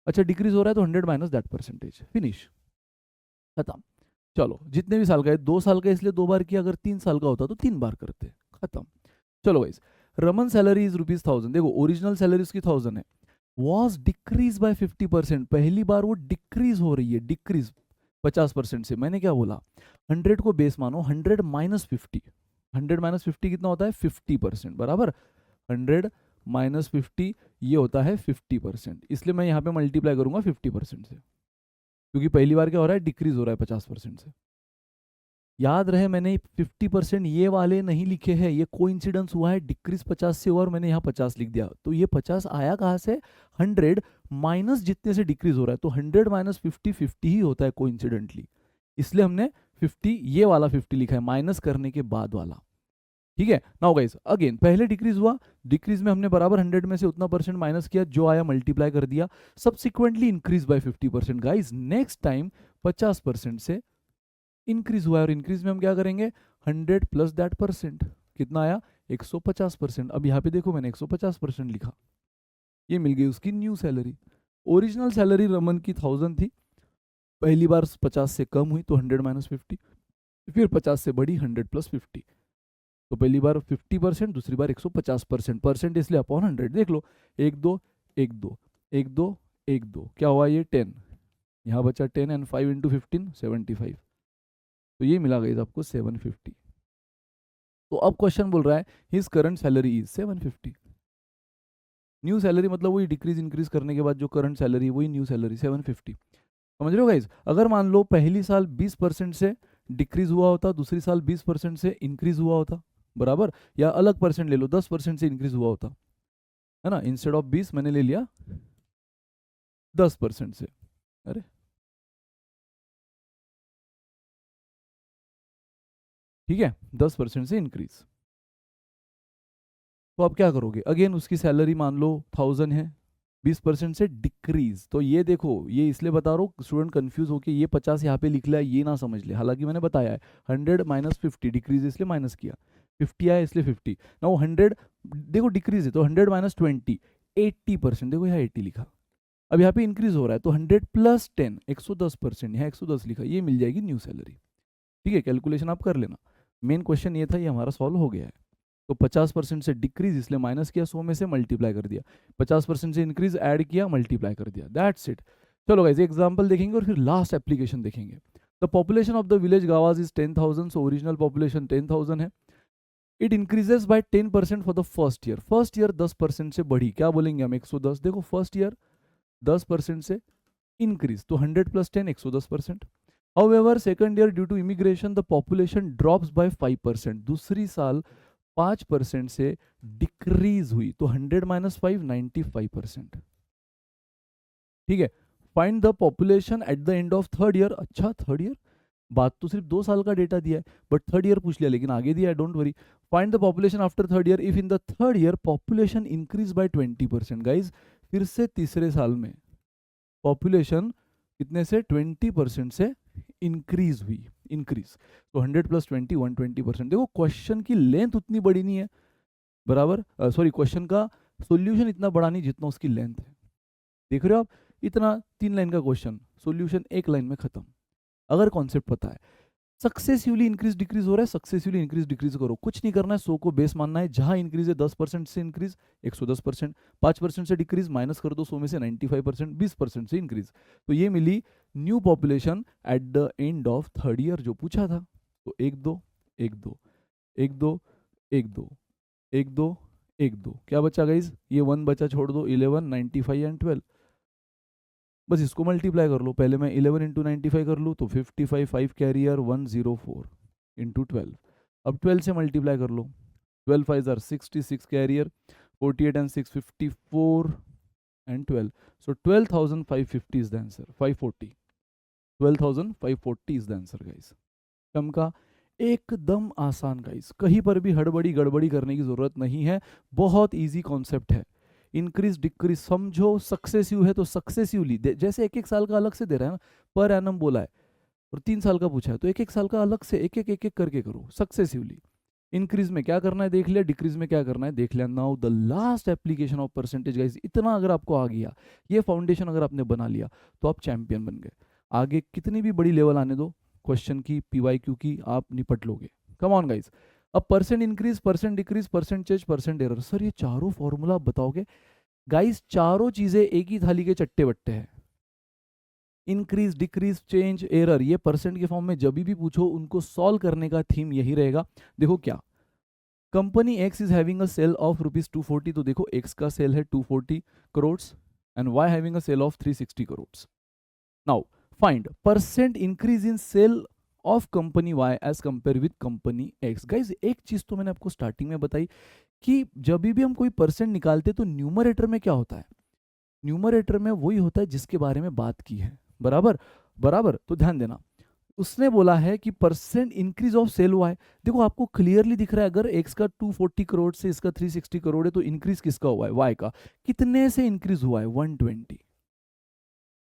अच्छा डिक्रीज हो रहा है तो 100 माइनस दैट परसेंटेज, फिनिश, खत्म। चलो जितने भी साल का है, 2 साल का इसलिए 2 बार किया, अगर 3 साल का होता तो 3 बार करते, खत्म। चलो गाइस, रमन सैलरी इज ₹1000, देखो ओरिजिनल सैलरी उसकी 1000 है, वॉज डिक्रीज बाय 50%, पहली बार वो डिक्रीज हो रही है, डिक्रीज 50% से। मैंने क्या बोला, 100 को बेस मानो, 100 माइनस 50, 100 माइनस 50 कितना होता है 50%, बराबर। 100 माइनस 50 ये होता है 50%, इसलिए मैं यहाँ पे मल्टीप्लाई करूंगा 50% से, क्योंकि पहली बार क्या हो रहा है, डिक्रीज हो रहा है 50% से। याद रहे मैंने 50% ये वाले नहीं लिखे हैं, ये कोइंसिडेंस हुआ है, डिक्रीज 50 से हुआ और मैंने यहाँ 50 लिख दिया, तो ये 50 आया कहाँ से, 100 माइनस जितने से डिक्रीज हो रहा है, तो 100 माइनस 50 50 ही होता है कोइंसिडेंटली, इसलिए हमने 50 ये वाला 50 लिखा है माइनस करने के बाद वाला, ठीक है। नाउ गाइस अगेन पहले डिक्रीज हुआ, डिक्रीज में हमने बराबर 100 में से उतना परसेंट माइनस किया, जो आया मल्टीप्लाई कर दिया, subsequently increase by 50%। Guys next time 50% से इंक्रीज हुआ है, और इंक्रीज में हम क्या करेंगे, 100 प्लस दैट परसेंट, कितना आया 150%। अब यहाँ पे देखो मैंने 150% लिखा, ये मिल गई उसकी new salary. Original salary Raman की 1000 थी, पहली बार 50 से कम हुई तो 100 माइनस 50, फिर 50 से बढ़ी 100 प्लस 50, तो पहली बार 50%, दूसरी बार 150%, परसेंट इसलिए अपॉन 100। देख लो 1 2 1 2 1 2 1 2, क्या हुआ ये 10, यहाँ बचा 10 एंड 5 इंटू 15 75, तो ये मिला गई आपको 750। तो अब क्वेश्चन बोल रहा है his current salary is 750, new salary मतलब वही डिक्रीज इंक्रीज करने के बाद जो करंट सैलरी है वही न्यू सैलरी 750। समझ रहे हो गाइज, अगर मान लो पहली साल 20% से डिक्रीज हुआ होता, दूसरी साल 20% से इंक्रीज हुआ होता, बराबर, या अलग परसेंट ले लो 10% से इंक्रीज हुआ होता, है ना, इंस्टेड ऑफ 20 मैंने ले लिया 10% से, अरे ठीक है 10% से इंक्रीज। तो आप क्या करोगे, अगेन उसकी सैलरी मान लो 1000 है, 20% से डिक्रीज। तो ये देखो, ये इसलिए बता रहा हूँ स्टूडेंट कंफ्यूज होके ये 50 यहाँ पे लिख लिया ये ना समझ ले, हालांकि मैंने बताया है 100 माइनस 50, डिक्रीज इसलिए माइनस किया, 50 आया इसलिए 50 ना, वो 100 देखो डिक्रीज है तो 100 माइनस 20 80%, देखो यहाँ 80 लिखा। अब यहाँ पे इंक्रीज हो रहा है तो 100 प्लस 10 110%, यहाँ 110 लिखा, ये मिल जाएगी न्यू सैलरी। ठीक है, कैलकुलेशन आप कर लेना। मेन क्वेश्चन ये था, ये हमारा सॉल्व हो गया है। तो 50% से डिक्रीज इसलिए माइनस किया, 100 में से मल्टीप्लाई कर दिया, 50% से इंक्रीज ऐड किया मल्टीप्लाई कर दिया, दैट्स इट। चलो गाइस एग्जांपल देखेंगे और फिर लास्ट एप्लीकेशन देखेंगे। The population of the village गावाज इज 10,000, सो ओरिजिनल पॉपुलेशन 10,000 है। It increases by 10% for the first year, first year 10% से बढ़ी, क्या बोलेंगे हम 110, देखो फर्स्ट ईयर 10% से इंक्रीज तो 100 plus 10 110%। However, second year due to immigration the population drops by 5%, दूसरी साल 5% से डिक्रीज हुई तो 100 माइनस 5 95%। ठीक है, find the population at the end of third year. अच्छा थर्ड ईयर, बात तो सिर्फ 2 साल का डेटा दिया है बट थर्ड ईयर पूछ लिया, लेकिन आगे दिया है, don't worry. Find the population after third year if in the third year population increase by 20%। Guys फिर से तीसरे साल में पॉपुलेशन कितने से 20% से इंक्रीज हुई, इंक्रीज तो 100 प्लस 20 120%। देखो क्वेश्चन की लेंथ उतनी बड़ी नहीं है, बराबर, सॉरी क्वेश्चन का सॉल्यूशन इतना बड़ा नहीं जितना उसकी लेंथ है। देख रहे हो आप, इतना 3 लाइन का क्वेश्चन, सॉल्यूशन 1 लाइन में खत्म। अगर कॉन्सेप्ट पता है, सक्सेसिवली इंक्रीज डिक्रीज हो रहा है, सक्सेसिवली इंक्रीज डिक्रीज करो, कुछ नहीं करना है, 100 को बेस मानना है, जहां इंक्रीज है 10% से इंक्रीज 110%, 5% से डिक्रीज माइनस कर दो 100 में से 95%, 20% से इंक्रीज। तो ये मिली new population at the end of third year जो पूछा था। तो 1 2 1 2 1 2 1 2 1 2 1 2, क्या बचा गाइज, ये 1 बचा, छोड़ दो 11 95 एंड 12, बस इसको मल्टीप्लाई कर लो। पहले मैं 11 इंटू 95 कर लूँ तो 55, 5 कैरियर 104 इंटू 12, अब 12 से मल्टीप्लाई कर लो, 12 5 are 66 carrier 48 and 6 54 and 12, so 12,550 is the answer, 540, 12,540 is the answer guys. कम का एकदम आसान गाइस, कहीं पर भी हड़बड़ी गड़बड़ी करने की जरूरत नहीं है, बहुत इजी कॉन्सेप्ट है। इंक्रीज डिक्रीज समझो, सक्सेसिव है तो सक्सेसिवली, जैसे 1 1 साल का अलग से दे रहा है ना, पर एनम बोला है और 3 साल का पूछा है तो 1 1 साल का अलग से एक एक करके करो सक्सेसिवली। इंक्रीज में क्या करना है देख लिया, डिक्रीज में क्या करना है देख लिया। Now the last application of percentage guys, इतना अगर आपको आ गया, ये फाउंडेशन अगर आपने बना लिया तो आप चैंपियन बन गए। आगे कितनी भी बड़ी लेवल आने दो क्वेश्चन की, PYQ की, आप निपट लोगे। कम ऑन गाइस, अब percent increase, percent decrease, percent change, percent error, sir ये चारों फॉर्मूला आप बताओगे? गाइस चारों चीजें एक ही थाली के चट्टे बट्टे हैं, इंक्रीज डिक्रीज चेंज एरर, ये परसेंट के फॉर्म में जब भी पूछो उनको सॉल्व करने का थीम यही रहेगा। देखो क्या, company X is having a sale of ₹240, तो देखो एक्स का सेल है 240 crore and Y having a sale of 360 crore. Now find percent increase in sale of company Y as compare with company X. Guys एक चीज तो मैंने आपको स्टार्टिंग में बताई कि जब भी हम कोई परसेंट निकालते तो न्यूमरेटर में क्या होता है, न्यूमरेटर में वही होता है जिसके बारे में बात की है, बराबर बराबर। तो ध्यान देना, उसने बोला है कि परसेंट इंक्रीज ऑफ सेल हुआ है, देखो आपको क्लियरली दिख रहा है, अगर एक्स का 240 करोड़ से इसका 360 करोड़ है तो इंक्रीज किसका हुआ है, वाई का। कितने से इंक्रीज हुआ है, 120।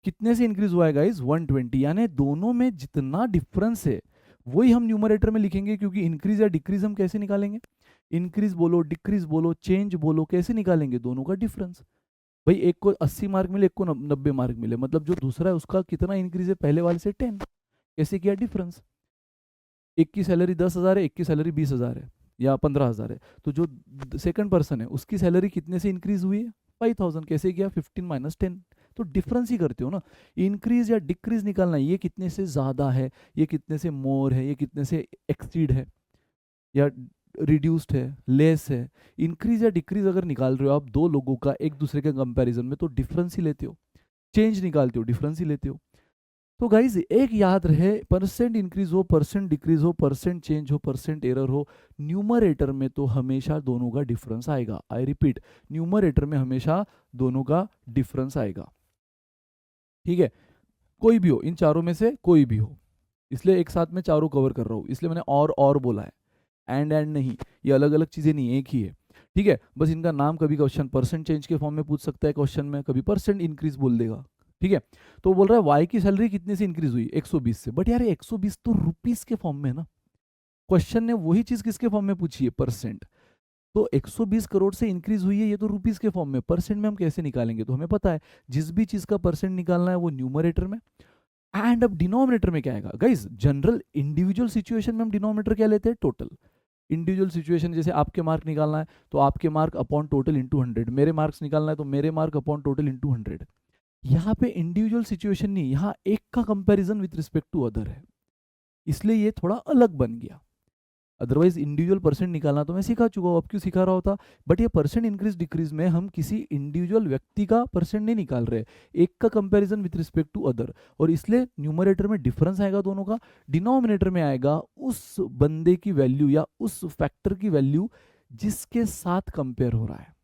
कितने से इंक्रीज हुआ है गाइज, 120, यानी दोनों में जितना डिफरेंस है वही हम न्यूमरेटर में लिखेंगे, क्योंकि इंक्रीज या डिक्रीज हम कैसे निकालेंगे, इंक्रीज बोलो डिक्रीज बोलो चेंज बोलो, कैसे निकालेंगे, दोनों का डिफरेंस। भाई एक को 80 मार्क मिले, एक को 90 मार्क मिले, मतलब जो दूसरा है उसका कितना इंक्रीज है पहले वाले से 10, कैसे किया डिफरेंस। एक की सैलरी 10,000 है, एक की सैलरी 20,000 है या 15,000 है, तो जो सेकंड पर्सन है उसकी सैलरी कितने से इंक्रीज हुई है, 5,000, कैसे किया 15 माइनस 10, तो डिफरेंस ही करते हो ना। इंक्रीज या डिक्रीज निकालना है, ये कितने से ज्यादा है, ये कितने से मोर है, ये कितने से एक्सीड है या रिड्यूस्ड है, लेस है। इंक्रीज या डिक्रीज अगर निकाल रहे हो आप दो लोगों का एक दूसरे के कंपैरिजन में, तो डिफरेंस ही लेते हो, चेंज निकालते हो डिफरेंस ही लेते हो। तो गाइज एक याद रहे, परसेंट इंक्रीज हो परसेंट डिक्रीज हो परसेंट चेंज हो परसेंट एरर हो, न्यूमरेटर में तो हमेशा दोनों का डिफरेंस आएगा। आई रिपीट, न्यूमरेटर में हमेशा दोनों का डिफरेंस आएगा। ठीक है, कोई भी हो, इन चारों में से कोई भी हो, इसलिए एक साथ में चारों कवर कर रहा हूँ, इसलिए मैंने और बोला है, एंड नहीं, ये अलग अलग चीजें नहीं, एक ही है। ठीक है, बस इनका नाम कभी क्वेश्चन परसेंट चेंज के फॉर्म में पूछ सकता है क्वेश्चन में, कभी परसेंट इंक्रीज बोल देगा। ठीक है, तो बोल रहा है वाई की सैलरी कितने से इंक्रीज हुई, 120 से। बट यार 120 तो रुपीस के फॉर्म में है ना, क्वेश्चन ने वही चीज किसके फॉर्म में पूछी है, परसेंट। तो 120 करोड़ से इंक्रीज हुई है, ये तो रुपीस के फॉर्म में, परसेंट में हम कैसे निकालेंगे? तो हमें पता है जिस भी चीज का परसेंट निकालना है वो न्यूमरेटर में, एंड अब डिनोमिनेटर में क्या आएगा गाइस, जनरल इंडिविजुअल सिचुएशन में हम डिनोमिनेटर क्या लेते हैं, टोटल। इंडिविजुअल सिचुएशन जैसे आपके मार्क निकालना है तो आपके मार्क अपॉन टोटल इंटू 100, मेरे मार्क्स निकालना है तो मेरे मार्क अपॉन टोटल इंटू 100। यहाँ पे इंडिविजुअल सिचुएशन नहीं, यहाँ एक का comparison with respect to other है, इसलिए ये थोड़ा अलग बन गया। अदरवाइज इंडिविजुअल परसेंट निकालना तो मैं सिखा चुका हूँ, अब क्यों सिखा रहा होता। बट ये परसेंट इंक्रीज डिक्रीज में हम किसी इंडिविजुअल व्यक्ति का परसेंट नहीं निकाल रहे, एक का comparison with respect to other, और इसलिए न्यूमरेटर में डिफरेंस आएगा दोनों का, डिनोमिनेटर में आएगा उस बंदे की वैल्यू या उस फैक्टर की वैल्यू जिसके साथ कंपेयर हो रहा है,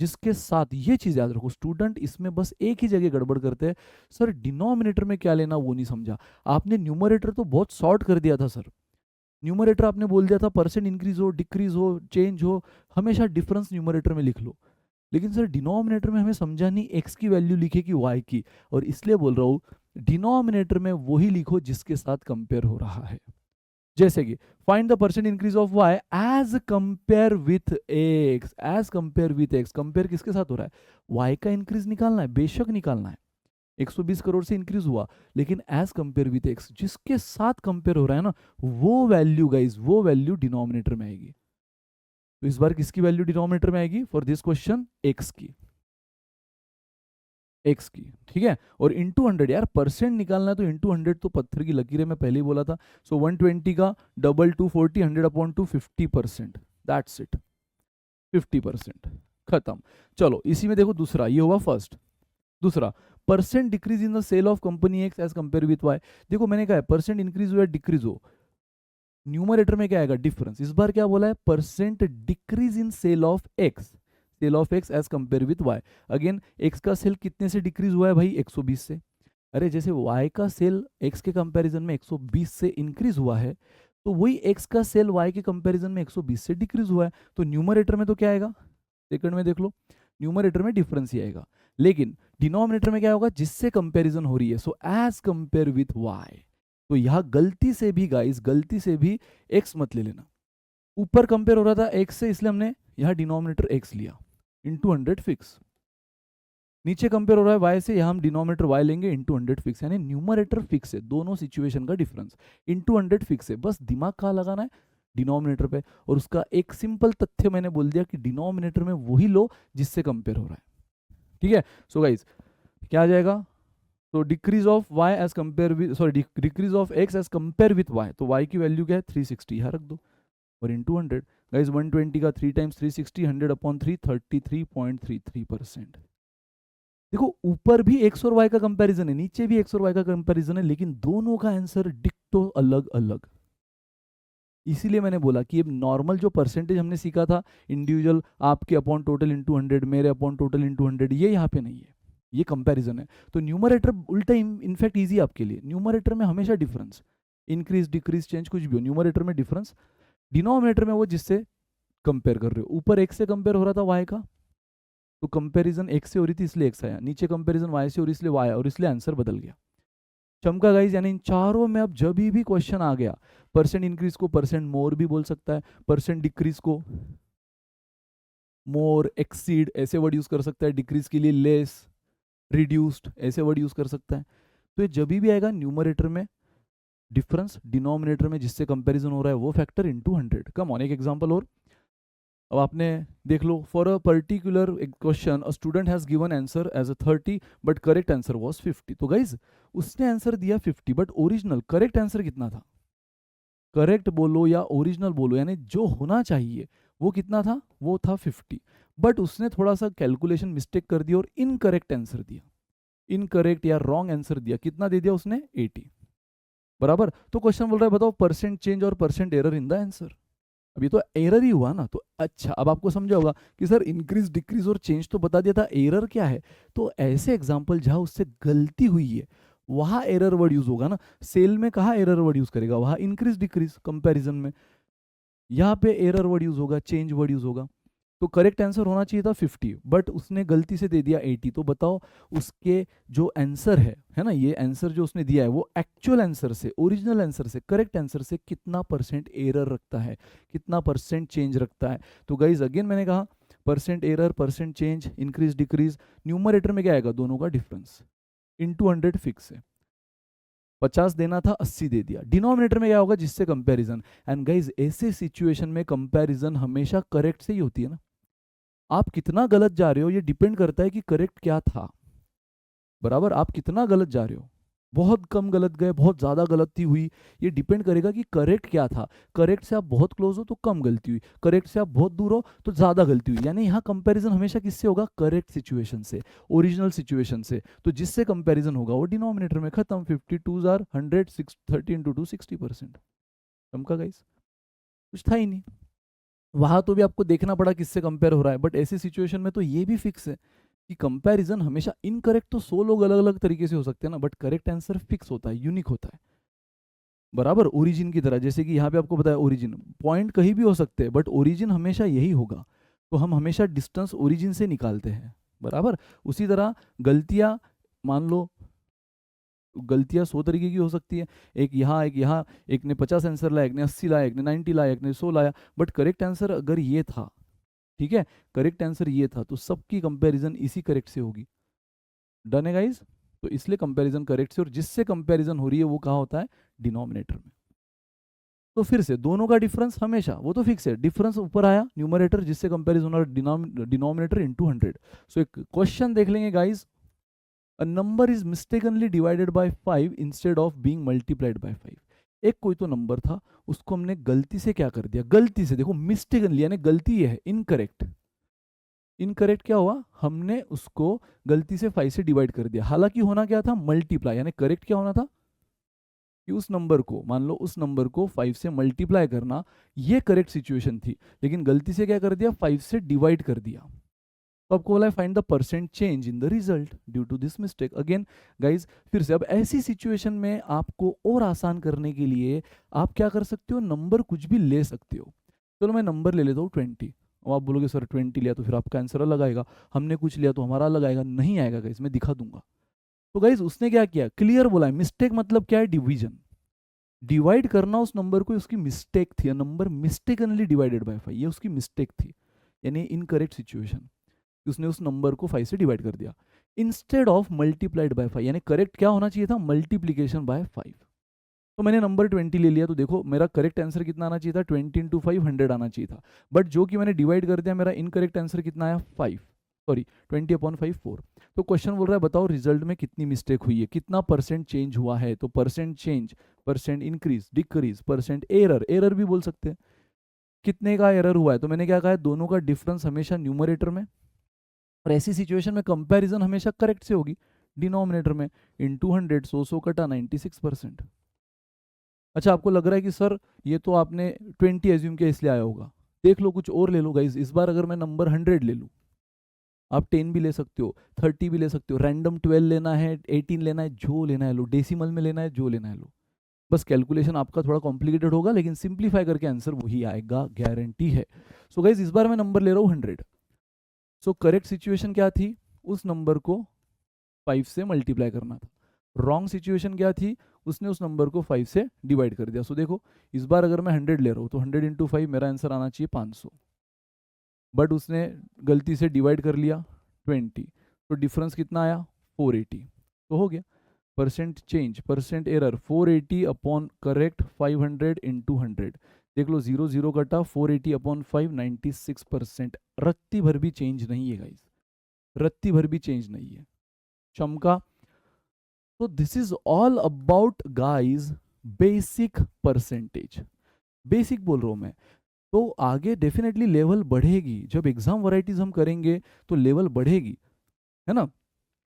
जिसके साथ। ये चीज याद रखो स्टूडेंट, इसमें बस एक ही जगह गड़बड़ करते हैं, सर डिनोमिनेटर में क्या लेना वो नहीं समझा आपने, न्यूमरेटर तो बहुत शॉर्ट कर दिया था सर। न्यूमरेटर आपने बोल दिया था परसेंट इंक्रीज हो डिक्रीज हो चेंज हो, हमेशा डिफरेंस न्यूमरेटर में लिख लो। लेकिन सर डिनोमिनेटर में हमें समझा नहीं एक्स की वैल्यू लिखे कि वाई की, और इसलिए बोल रहा हूँ डिनोमिनेटर में वही लिखो जिसके साथ कंपेयर हो रहा है। जैसे कि find the percent increase of Y as compare with X, as compare with X, compare किसके साथ हो रहा है, वाई का इंक्रीज निकालना है, बेशक निकालना है। 120 करोड़ से इंक्रीज हुआ, लेकिन एज कंपेयर विथ एक्स, जिसके साथ कंपेयर हो रहा है ना, वो वैल्यू गाइज, वो वैल्यू डिनोमिनेटर में आएगी। तो इस बार किसकी वैल्यू डिनोमिनेटर में आएगी फॉर दिस क्वेश्चन, एक्स की, एक्स की। ठीक है, और इंटू 100, यार परसेंट निकालना है तो इंटू 100 तो पत्थर की लकीर है, मैं पहले ही बोला था। सो 120 का डबल 240, 100 अपॉन 2 50%, दैट्स इट, 50%, खत्म। चलो इसी में देखो दूसरा, ये हुआ फर्स्ट। दूसरा, percent decrease in the sale of company X as compare with Y. देखो मैंने कहा है परसेंट इंक्रीज हो या डिक्रीज हो, न्यूमरेटर में क्या आएगा, डिफरेंस। इस बार क्या बोला है, percent decrease in sale of X, sale of X as compare with Y. Again X का सेल कितने से डिक्रीज हुआ है भाई, 120 से। अरे जैसे वाई का सेल एक्स के कंपैरिजन में 120 से इंक्रीज हुआ है, तो वही एक्स का सेल वाई के कंपैरिजन में 120 से डिक्रीज हुआ है, तो न्यूमरेटर में तो क्या आएगा, सेकंड में देख लो, न्यूमरेटर में डिफरेंस ही आएगा। लेकिन डिनोमिनेटर में क्या होगा, जिससे कंपैरिजन हो रही है, so as compare with Y. तो यहां गलती से भी गाइस, गलती से भी एक्स मत ले लेना, ऊपर कंपेयर हो रहा था एक्स से, इसलिए हमने यहां डिनोमिनेटर एक्स लिया, इंटू 100 फिक्स। नीचे कंपेयर हो रहा है वाई से, यहां हम डिनोमिनेटर वाई लेंगे, इंटू 100 फिक्स, यानी न्यूमरेटर फिक्स है, दोनों सिचुएशन का डिफरेंस, इंटू 100 फिक्स है। बस दिमाग कहाँ लगाना है, डिनोमिनेटर पे। और उसका एक सिंपल तथ्य मैंने बोल दिया कि डिनोमिनेटर में वही लो जिससे कंपेयर हो रहा है। ठीक है, सो गाइज क्या आ जाएगा, तो decrease of y as compare with, sorry decrease of x as compare with y, तो y की वैल्यू क्या है 360, यहाँ रख दो, और इंटू 100। गाइज 120 का 3 टाइम्स 360, 100 अपॉन 3, 33.33%। देखो ऊपर भी x और y का कंपैरिजन है, नीचे भी x और y का कंपैरिजन है, लेकिन दोनों का आंसर डिक्टो अलग अलग। इसीलिए मैंने बोला कि ये नॉर्मल जो परसेंटेज हमने सीखा था, इंडिविजुअल आपके अपॉन टोटल इंटू 100, मेरे अपॉन टोटल इंटू 100, ये यहाँ पे नहीं है, ये कंपैरिजन है। तो न्यूमरेटर उल्टा इनफैक्ट इजी आपके लिए, न्यूमरेटर में हमेशा डिफरेंस, इंक्रीज डिक्रीज चेंज कुछ भी हो, न्यूमरेटर में डिफरेंस, डिनोमिनेटर में वो जिससे कंपेयर कर रहे हो। ऊपर एक्स से कंपेयर हो रहा था वाई का, तो कंपेरिजन एक्स से हो रही थी इसलिए एक्स आया, नीचे कंपेरिजन वाई से हो रही इसलिए वाई, और इसलिए आंसर बदल गया। चमका गाइज, यानी इन चारों में अब जब भी क्वेश्चन आ गया, परसेंट इंक्रीज को परसेंट मोर भी बोल सकता है, परसेंट डिक्रीज को मोर, एक्सीड ऐसे वर्ड यूज कर सकता है, डिक्रीज के लिए लेस, रिड्यूस्ड ऐसे वर्ड यूज कर सकता है। तो ये जब भी आएगा न्यूमरेटर में डिफरेंस, डिनोमिनेटर में जिससे कंपैरिजन हो रहा है वो फैक्टर इनटू 100। कम ऑन, एक एग्जांपल और, अब आपने देख लो, for a particular question a student has given answer as a 30 but correct answer was 50। तो गाइज उसने आंसर दिया 50, बट ओरिजिनल करेक्ट आंसर कितना था, करेक्ट बोलो या ओरिजिनल बोलो, यानी जो होना चाहिए वो कितना था, वो था 50, बट उसने थोड़ा सा कैलकुलेशन मिस्टेक कर दिया और इनकरेक्ट आंसर दिया, इनकरेक्ट या रॉन्ग आंसर दिया, कितना दे दिया उसने 80, बराबर। तो क्वेश्चन बोल रहा है बताओ परसेंट चेंज और percent error in the answer. अब ये तो एरर ही हुआ ना, तो अच्छा अब आपको समझा होगा कि सर इंक्रीज डिक्रीज और चेंज तो बता दिया था, एरर क्या है। तो ऐसे एग्जांपल जहां उससे गलती हुई है वहां एरर वर्ड यूज होगा ना, सेल में कहा एरर वर्ड यूज करेगा, वहां इंक्रीज डिक्रीज कंपैरिजन में, यहाँ पे एरर वर्ड यूज होगा, चेंज वर्ड यूज होगा। तो करेक्ट आंसर होना चाहिए था 50, बट उसने गलती से दे दिया 80। तो बताओ उसके जो आंसर है ना, ये आंसर जो उसने दिया है वो एक्चुअल आंसर से, ओरिजिनल आंसर से, करेक्ट आंसर से कितना परसेंट एरर रखता है, कितना परसेंट चेंज रखता है। तो गाइज अगेन मैंने कहा percent error, percent change, increase decrease, numerator में क्या आएगा, दोनों का डिफरेंस, इंटू 100 फिक्स है। 50 देना था, 80 दे दिया। डिनोमिनेटर में क्या होगा, जिससे कंपैरिजन। एंड गाइज ऐसे सिचुएशन में कंपैरिजन हमेशा करेक्ट से ही होती है ना। आप कितना गलत जा रहे हो ये डिपेंड करता है कि करेक्ट क्या था, बराबर। आप कितना गलत जा रहे हो, बहुत कम गलत गए, बहुत ज़्यादा गलती हुई, ये डिपेंड करेगा कि करेक्ट क्या था। करेक्ट से आप बहुत क्लोज हो तो कम गलती हुई, करेक्ट से आप बहुत दूर हो तो ज़्यादा गलती हुई। यानी यहाँ कंपैरिजन हमेशा किससे होगा, करेक्ट सिचुएशन से, ओरिजिनल सिचुएशन से। तो जिससे कंपैरिजन होगा वो डिनोमिनेटर में, खत्म। 52 आर 100, 30 इंटू 2 60%। चमका गाइस, कुछ था ही नहीं। वहां तो भी आपको देखना पड़ा किससे कंपेयर हो रहा है, बट ऐसी सिचुएशन में तो ये भी फिक्स है कि कंपैरिजन हमेशा, इनकरेक्ट तो 100 लोग अलग अलग तरीके से हो सकते हैं ना, बट करेक्ट आंसर फिक्स होता है, यूनिक होता है, बराबर। ओरिजिन की तरह, जैसे कि यहाँ पे आपको बताया ओरिजिन, पॉइंट कहीं भी हो सकते हैं बट ओरिजिन हमेशा यही होगा। तो हम हमेशा डिस्टेंस ओरिजिन से निकालते हैं, बराबर। उसी तरह गलतियां, मान लो गलतियां 100 तरीके की हो सकती है, एक यहाँ, एक ने 50 आंसर लाया, एक ने 80 लाया, एक ने 90 लाया, एक ने 100 लाया, बट करेक्ट आंसर अगर ये था, ठीक है, करेक्ट आंसर ये था, तो सबकी कंपैरिजन इसी करेक्ट से होगी। डन है गाइज। तो इसलिए कंपैरिजन करेक्ट से, और जिससे कंपैरिजन हो रही है वो कहाँ होता है, डिनोमिनेटर में। तो फिर से दोनों का डिफरेंस हमेशा, वो तो फिक्स है, डिफरेंस ऊपर आया न्यूमरेटर, जिससे कंपैरिजन हो रहा है डिनोमिनेटर इंटू 100। सो एक क्वेश्चन देख लेंगे guys. A number is mistakenly divided by 5 instead of being multiplied by 5। एक कोई तो नंबर था, उसको हमने गलती से क्या कर दिया, गलती से, देखो मिस्टेकनली यानी गलती ये है, इनकरेक्ट। इनकरेक्ट क्या हुआ, हमने उसको गलती से 5 से डिवाइड कर दिया, हालांकि होना क्या था, मल्टीप्लाई। यानी करेक्ट क्या होना था कि उस नंबर को, मान लो उस नंबर को 5 से मल्टीप्लाई करना, ये करेक्ट सिचुएशन थी, लेकिन गलती से क्या कर दिया, 5 से डिवाइड कर दिया। तो आपको बोला है find the percent change in the result due to this mistake. Again guys फिर से, अब ऐसी सिचुएशन में आपको और आसान करने के लिए आप क्या कर सकते हो, नंबर कुछ भी ले सकते हो। चलो मैं नंबर ले लेता हूँ 20। अब आप बोलोगे सर 20 लिया तो फिर आपका आंसर अलग आएगा, हमने कुछ लिया तो हमारा अलग आएगा। नहीं आएगा गाइज, मैं दिखा दूंगा। तो गाइज उसने क्या किया, क्लियर बोला है। मिस्टेक मतलब क्या है, डिवीजन, डिवाइड करना उस नंबर को, उसकी मिस्टेक थी। नंबर मिस्टेकनली डिवाइडेड बाय 5, ये उसकी मिस्टेक थी, यानी इनकरेक्ट सिचुएशन। उसने उस नंबर को 5 से डिवाइड कर दिया इंस्टेड ऑफ मल्टीप्लाइड बाय 5, यानी करेक्ट क्या होना चाहिए था, मल्टीप्लीकेशन बाय 5। तो मैंने नंबर 20 ले लिया, तो देखो मेरा करेक्ट आंसर कितना आना चाहिए था, 20 इंटू 5 100 आना चाहिए था, बट जो कि मैंने डिवाइड कर दिया, मेरा इनकरेक्ट आंसर कितना आया, 5, सॉरी 20/5 4। तो क्वेश्चन बोल रहा है बताओ रिजल्ट में कितनी मिस्टेक हुई है, कितना परसेंट चेंज हुआ है। तो percent change, percent increase decrease, percent error, error भी बोल सकते हैं, कितने का एरर हुआ है। तो मैंने क्या कहा है, दोनों का डिफरेंस हमेशा न्यूमरेटर में, और ऐसी सिचुएशन में कंपैरिजन हमेशा करेक्ट से होगी, डिनोमिनेटर में। इन 200 100 कटा 96%। अच्छा आपको लग रहा है कि सर ये तो आपने 20 एज्यूम किया इसलिए आया होगा, देख लो कुछ और ले लो गाइज। इस बार अगर मैं नंबर 100 ले लूँ, आप 10 भी ले सकते हो, 30 भी ले सकते हो, रैंडम 12 लेना है, 18 लेना है, जो लेना है लो, डेसिमल में लेना है, जो लेना है लो। बस कैलकुलेशन आपका थोड़ा कॉम्प्लिकेटेड होगा, लेकिन सिंप्लीफाई करके आंसर वही आएगा, गारंटी है। सो गाइज इस बार मैं नंबर ले रहा हूँ 100। सो करेक्ट सिचुएशन क्या थी, उस नंबर को 5 से मल्टीप्लाई करना था। रॉन्ग सिचुएशन क्या थी, उसने उस नंबर को 5 से डिवाइड कर दिया। सो देखो इस बार अगर मैं 100 ले रहा हूँ तो 100 इंटू 5 मेरा आंसर आना चाहिए 500, बट उसने गलती से डिवाइड कर लिया 20, तो डिफरेंस कितना आया 480। तो हो गया percent change, percent error 480 upon correct 500 into 100। देख लो 0 0 कटा, 480 अपॉन 5 96%। रत्ती भर भी चेंज नहीं है गाइस, रत्ती भर भी चेंज नहीं है। चमका। तो this is all about guys basic percentage, basic बोल रहा हूं मैं। तो आगे डेफिनेटली लेवल बढ़ेगी, जब एग्जाम वैरायटीज हम करेंगे तो लेवल बढ़ेगी, है ना।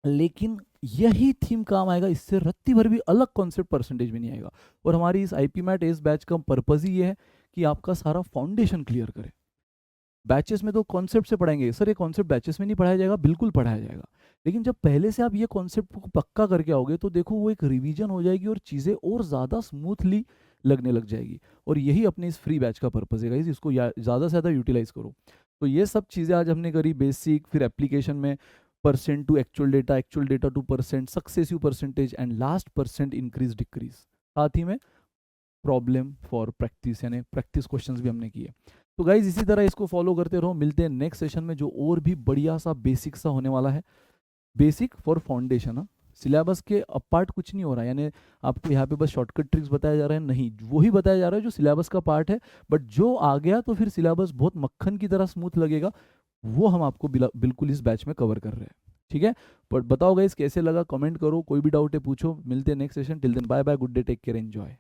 लेकिन यही थीम काम आएगा, इससे रत्ती भर भी अलग कॉन्सेप्ट परसेंटेज में नहीं आएगा। और हमारी इस आईपी मैट एस बैच का पर्पज ही ये है कि आपका सारा फाउंडेशन क्लियर करे। बैचेस में तो कॉन्सेप्ट से पढ़ाएंगे सर, ये कॉन्सेप्ट बैचेस में नहीं पढ़ाया जाएगा, बिल्कुल पढ़ाया जाएगा। लेकिन जब पहले से आप ये कॉन्सेप्ट को पक्का करके आओगे तो देखो वो एक रिवीजन हो जाएगी और चीज़ें और ज़्यादा स्मूथली लगने लग जाएगी। और यही अपने इस फ्री बैच का पर्पज है गाइस, इसको ज़्यादा से ज़्यादा यूटिलाइज करो। तो ये सब चीज़ें आज हमने करी, बेसिक, फिर एप्लीकेशन में percent to actual data to percent, successive percentage and last percent increase decrease, साथ ही में प्रॉब्लम फॉर प्रैक्टिस यानी प्रैक्टिस क्वेश्चंस भी हमने किए। तो गाइज इसी तरह इसको फॉलो करते रहो, मिलते हैं नेक्स्ट सेशन में जो और भी बढ़िया सा बेसिक सा होने वाला है, बेसिक फॉर फाउंडेशन। हाँ, सिलेबस के अपार्ट कुछ नहीं हो रहा है, यानी आपको यहाँ पे बस शॉर्टकट ट्रिक्स बताया जा रहा है, नहीं, वही बताया जा रहा है जो सिलेबस का पार्ट है, बट जो आ गया तो फिर सिलेबस बहुत मक्खन की तरह स्मूथ लगेगा, वो हम आपको बिल्कुल इस बैच में कवर कर रहे हैं। ठीक है, बट बताओ गाइस कैसे लगा, कमेंट करो, कोई भी डाउट है पूछो, मिलते हैं next session, till then bye bye, good day, take care, enjoy.